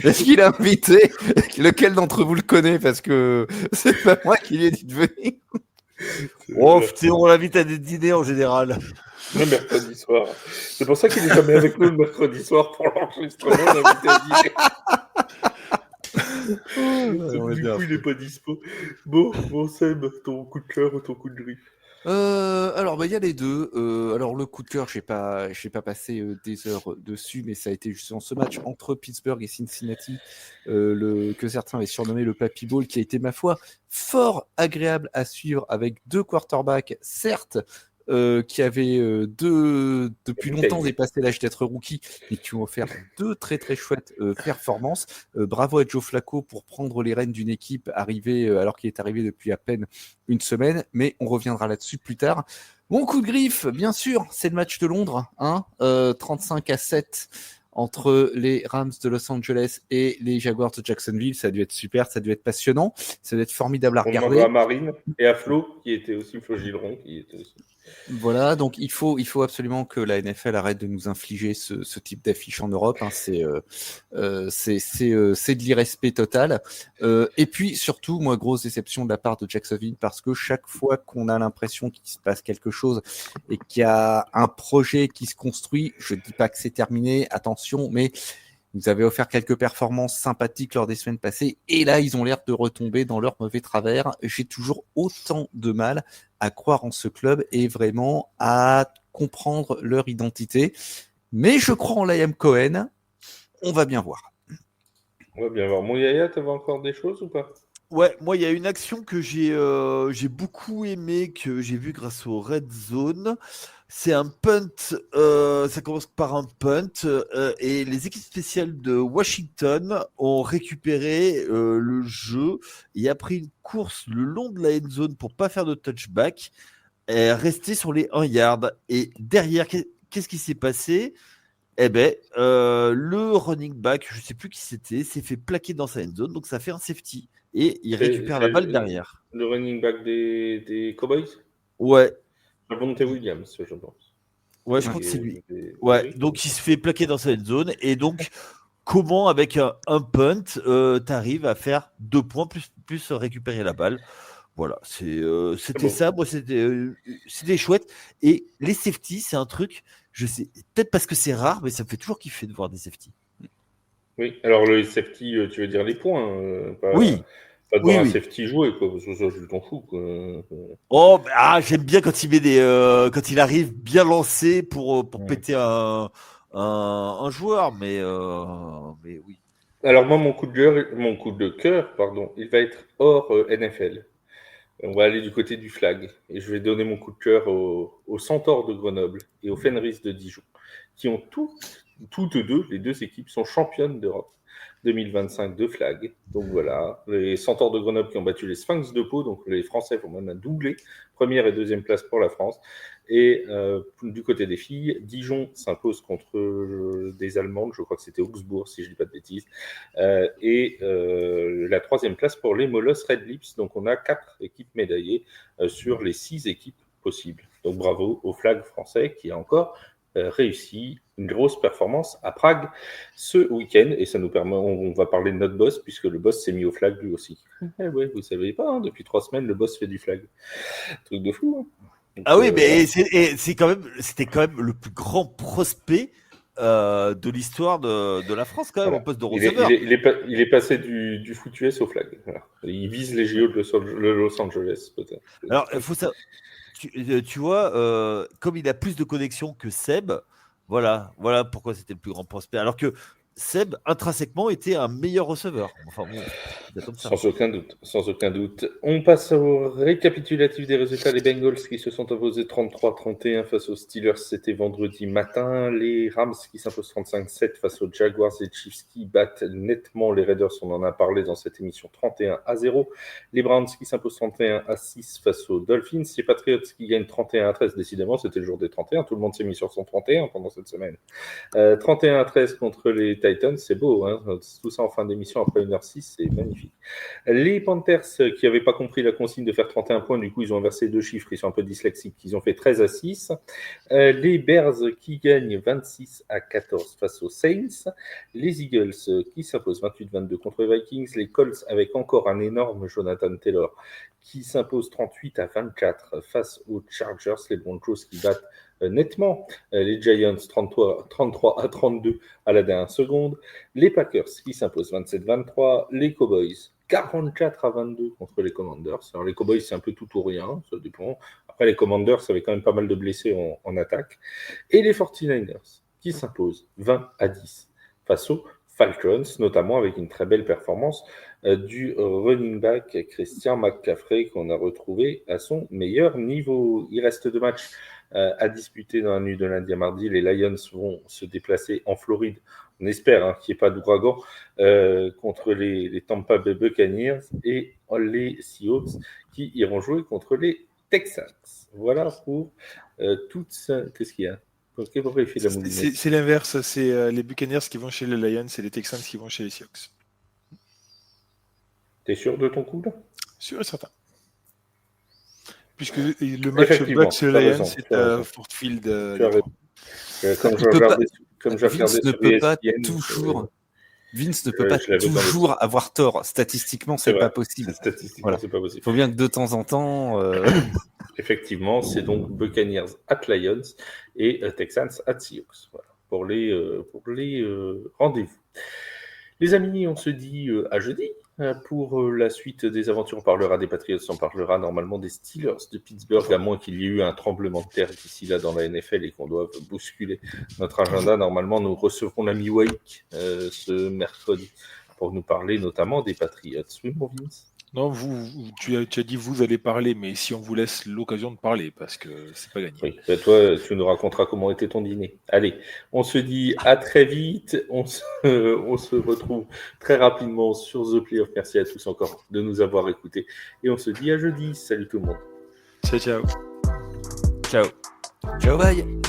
Est-ce qu'il a invité ? Lequel d'entre vous le connaît ? Parce que c'est pas moi qui lui ai dit de venir. On l'invite à des dîners en général. Le mercredi soir. C'est pour ça qu'il est jamais avec nous le mercredi soir pour l'enregistrement. L'invité à dîner. Du coup, il n'est pas dispo. Bon, Seb, ton coup de cœur ou ton coup de griffe ? Alors, il y a les deux. Alors, le coup de cœur, je n'ai pas passé des heures dessus, mais ça a été justement ce match entre Pittsburgh et Cincinnati, que certains avaient surnommé le Papy Bowl, qui a été, ma foi, fort agréable à suivre avec deux quarterbacks, certes, qui avaient depuis longtemps dépassé l'âge d'être rookie, mais qui ont offert deux très très chouettes performances. Bravo à Joe Flacco pour prendre les rênes d'une équipe alors qu'il est arrivé depuis à peine une semaine, mais on reviendra là-dessus plus tard. Mon coup de griffe, bien sûr, c'est le match de Londres, 35-7 entre les Rams de Los Angeles et les Jaguars de Jacksonville. Ça a dû être super, ça a dû être passionnant, ça a dû être formidable à regarder. On demandera à Marine et à Flo, qui était aussi Flo Gilleron, qui était aussi... Voilà, donc il faut absolument que la NFL arrête de nous infliger ce type d'affiche en Europe. C'est de l'irrespect total. Et puis surtout, moi, grosse déception de la part de Jacksonville parce que chaque fois qu'on a l'impression qu'il se passe quelque chose et qu'il y a un projet qui se construit, je dis pas que c'est terminé, attention, mais ils avaient offert quelques performances sympathiques lors des semaines passées et là, ils ont l'air de retomber dans leur mauvais travers. J'ai toujours autant de mal à croire en ce club et vraiment à comprendre leur identité. Mais je crois en Liam Cohen. On va bien voir. On va bien voir. Mon Yaya, tu avais encore des choses ou pas ? Ouais, moi, il y a une action que j'ai beaucoup aimée, que j'ai vue grâce au Red Zone. C'est un punt, ça commence par un punt, et les équipes spéciales de Washington ont récupéré le jeu et a pris une course le long de la end zone pour pas faire de touchback, et rester sur les 1 yard. Et derrière, qu'est-ce qui s'est passé ? le running back, je sais plus qui c'était, s'est fait plaquer dans sa end zone, donc ça fait un safety et il récupère la balle derrière. Le running back des Cowboys, Ouais, Javonte Williams, je pense. ouais, je crois que c'est lui. Oui. Ouais, donc il se fait plaquer dans sa end zone et donc comment avec un punt, t'arrives à faire 2 points plus récupérer la balle. Voilà, c'était bon. ça. Moi, c'était chouette. Et les safety, c'est un truc, je sais, peut-être parce que c'est rare, mais ça me fait toujours kiffer de voir des safety. Oui, alors le safety, tu veux dire les points, pas, Oui, pas de voir un oui. safety jouer, quoi, parce que ça, je t'en fous, quoi. Oh, j'aime bien quand il met quand il arrive bien lancé pour péter un joueur, mais oui. Alors moi, mon coup de cœur, pardon, il va être hors NFL. On va aller du côté du flag et je vais donner mon coup de cœur aux Centaures de Grenoble et aux Fenris de Dijon, qui ont toutes deux, les deux équipes sont championnes d'Europe 2025 de flag. Donc voilà, les Centaures de Grenoble qui ont battu les Sphinx de Pau, donc les Français vont même un doublé, première et deuxième place pour la France. Et du côté des filles, Dijon s'impose contre des Allemandes, je crois que c'était Augsbourg, si je ne dis pas de bêtises. Et la troisième place pour les Molosses Red Lips. Donc on a 4 équipes médaillées sur les 6 équipes possibles. Donc bravo au flag français qui a encore réussi une grosse performance à Prague ce week-end. Et ça nous permet, on va parler de notre boss, puisque le boss s'est mis au flag lui aussi. Eh ouais, vous ne savez pas, hein, depuis 3 semaines, le boss fait du flag. Truc de fou, hein. Donc, oui, mais c'était quand même le plus grand prospect de l'histoire de la France, quand même, voilà. En poste de receveur. Il est passé du foot US au flag. Voilà. Il vise les JO de Los Angeles, peut-être. Alors, il faut ça. Tu vois, comme il a plus de connexions que Seb, voilà pourquoi c'était le plus grand prospect. Alors que Seb, intrinsèquement, était un meilleur receveur. Enfin bon, c'est comme ça. Sans aucun doute. On passe au récapitulatif des résultats. Les Bengals qui se sont imposés 33-31 face aux Steelers, c'était vendredi matin. Les Rams qui s'imposent 35-7 face aux Jaguars et Chiefs qui battent nettement les Raiders, on en a parlé dans cette émission, 31-0. Les Browns qui s'imposent 31-6 face aux Dolphins. Les Patriots qui gagnent 31-13. Décidément, c'était le jour des 31. Tout le monde s'est mis sur son 31 pendant cette semaine. 31-13 contre les Titans, c'est beau, hein, tout ça en fin d'émission après 1h06, c'est magnifique. Les Panthers qui n'avaient pas compris la consigne de faire 31 points, du coup ils ont inversé 2 chiffres, ils sont un peu dyslexiques, ils ont fait 13-6. Les Bears qui gagnent 26-14 face aux Saints. Les Eagles qui s'imposent 28-22 contre les Vikings. Les Colts avec encore un énorme Jonathan Taylor qui s'impose 38-24 face aux Chargers. Les Broncos qui battent nettement les Giants 33-32 à la dernière seconde. Les Packers qui s'imposent 27-23. Les Cowboys 44-22 contre les Commanders. Alors les Cowboys c'est un peu tout ou rien, ça dépend. Après les Commanders avaient quand même pas mal de blessés en attaque. Et les 49ers qui s'imposent 20-10 face aux Falcons, notamment avec une très belle performance du running back Christian McCaffrey qu'on a retrouvé à son meilleur niveau. Il reste 2 matchs à disputer dans la nuit de lundi à mardi. Les Lions vont se déplacer en Floride. On espère qu'il n'y ait pas d'ouragan contre les Tampa Bay Buccaneers et les Seahawks qui iront jouer contre les Texans. Voilà pour tout ça. Qu'est-ce qu'il y a? Pourquoi il fait de la moulinette? C'est l'inverse, c'est les Buccaneers qui vont chez les Lions et les Texans qui vont chez les Seahawks. T'es sûr de ton coup là? Sûr et certain. Puisque le match Bucks-Lions c'est à Ford Field. Comme je regardais Vince ne peut pas toujours. Vince ne peut pas toujours avoir tort. Statistiquement, c'est pas possible. Statistiquement, c'est pas possible. Il faut bien que de temps en temps. Effectivement, c'est donc Buccaneers at Lions et Texans at Seahawks. Voilà, pour les rendez-vous. Les amis, on se dit à jeudi. Pour la suite des aventures, on parlera des Patriots, on parlera normalement des Steelers de Pittsburgh, à moins qu'il y ait eu un tremblement de terre d'ici là dans la NFL et qu'on doive bousculer notre agenda. Normalement, nous recevrons l'ami Wake ce mercredi pour nous parler notamment des Patriots. Oui, mon Vince? Non, tu as dit vous allez parler, mais si on vous laisse l'occasion de parler, parce que c'est pas gagné. Oui, ben toi, tu nous raconteras comment était ton dîner. Allez, on se dit à très vite. On se retrouve très rapidement sur The Playoff. Merci à tous encore de nous avoir écoutés. Et on se dit à jeudi. Salut tout le monde. Ciao, ciao. Ciao. Ciao, bye.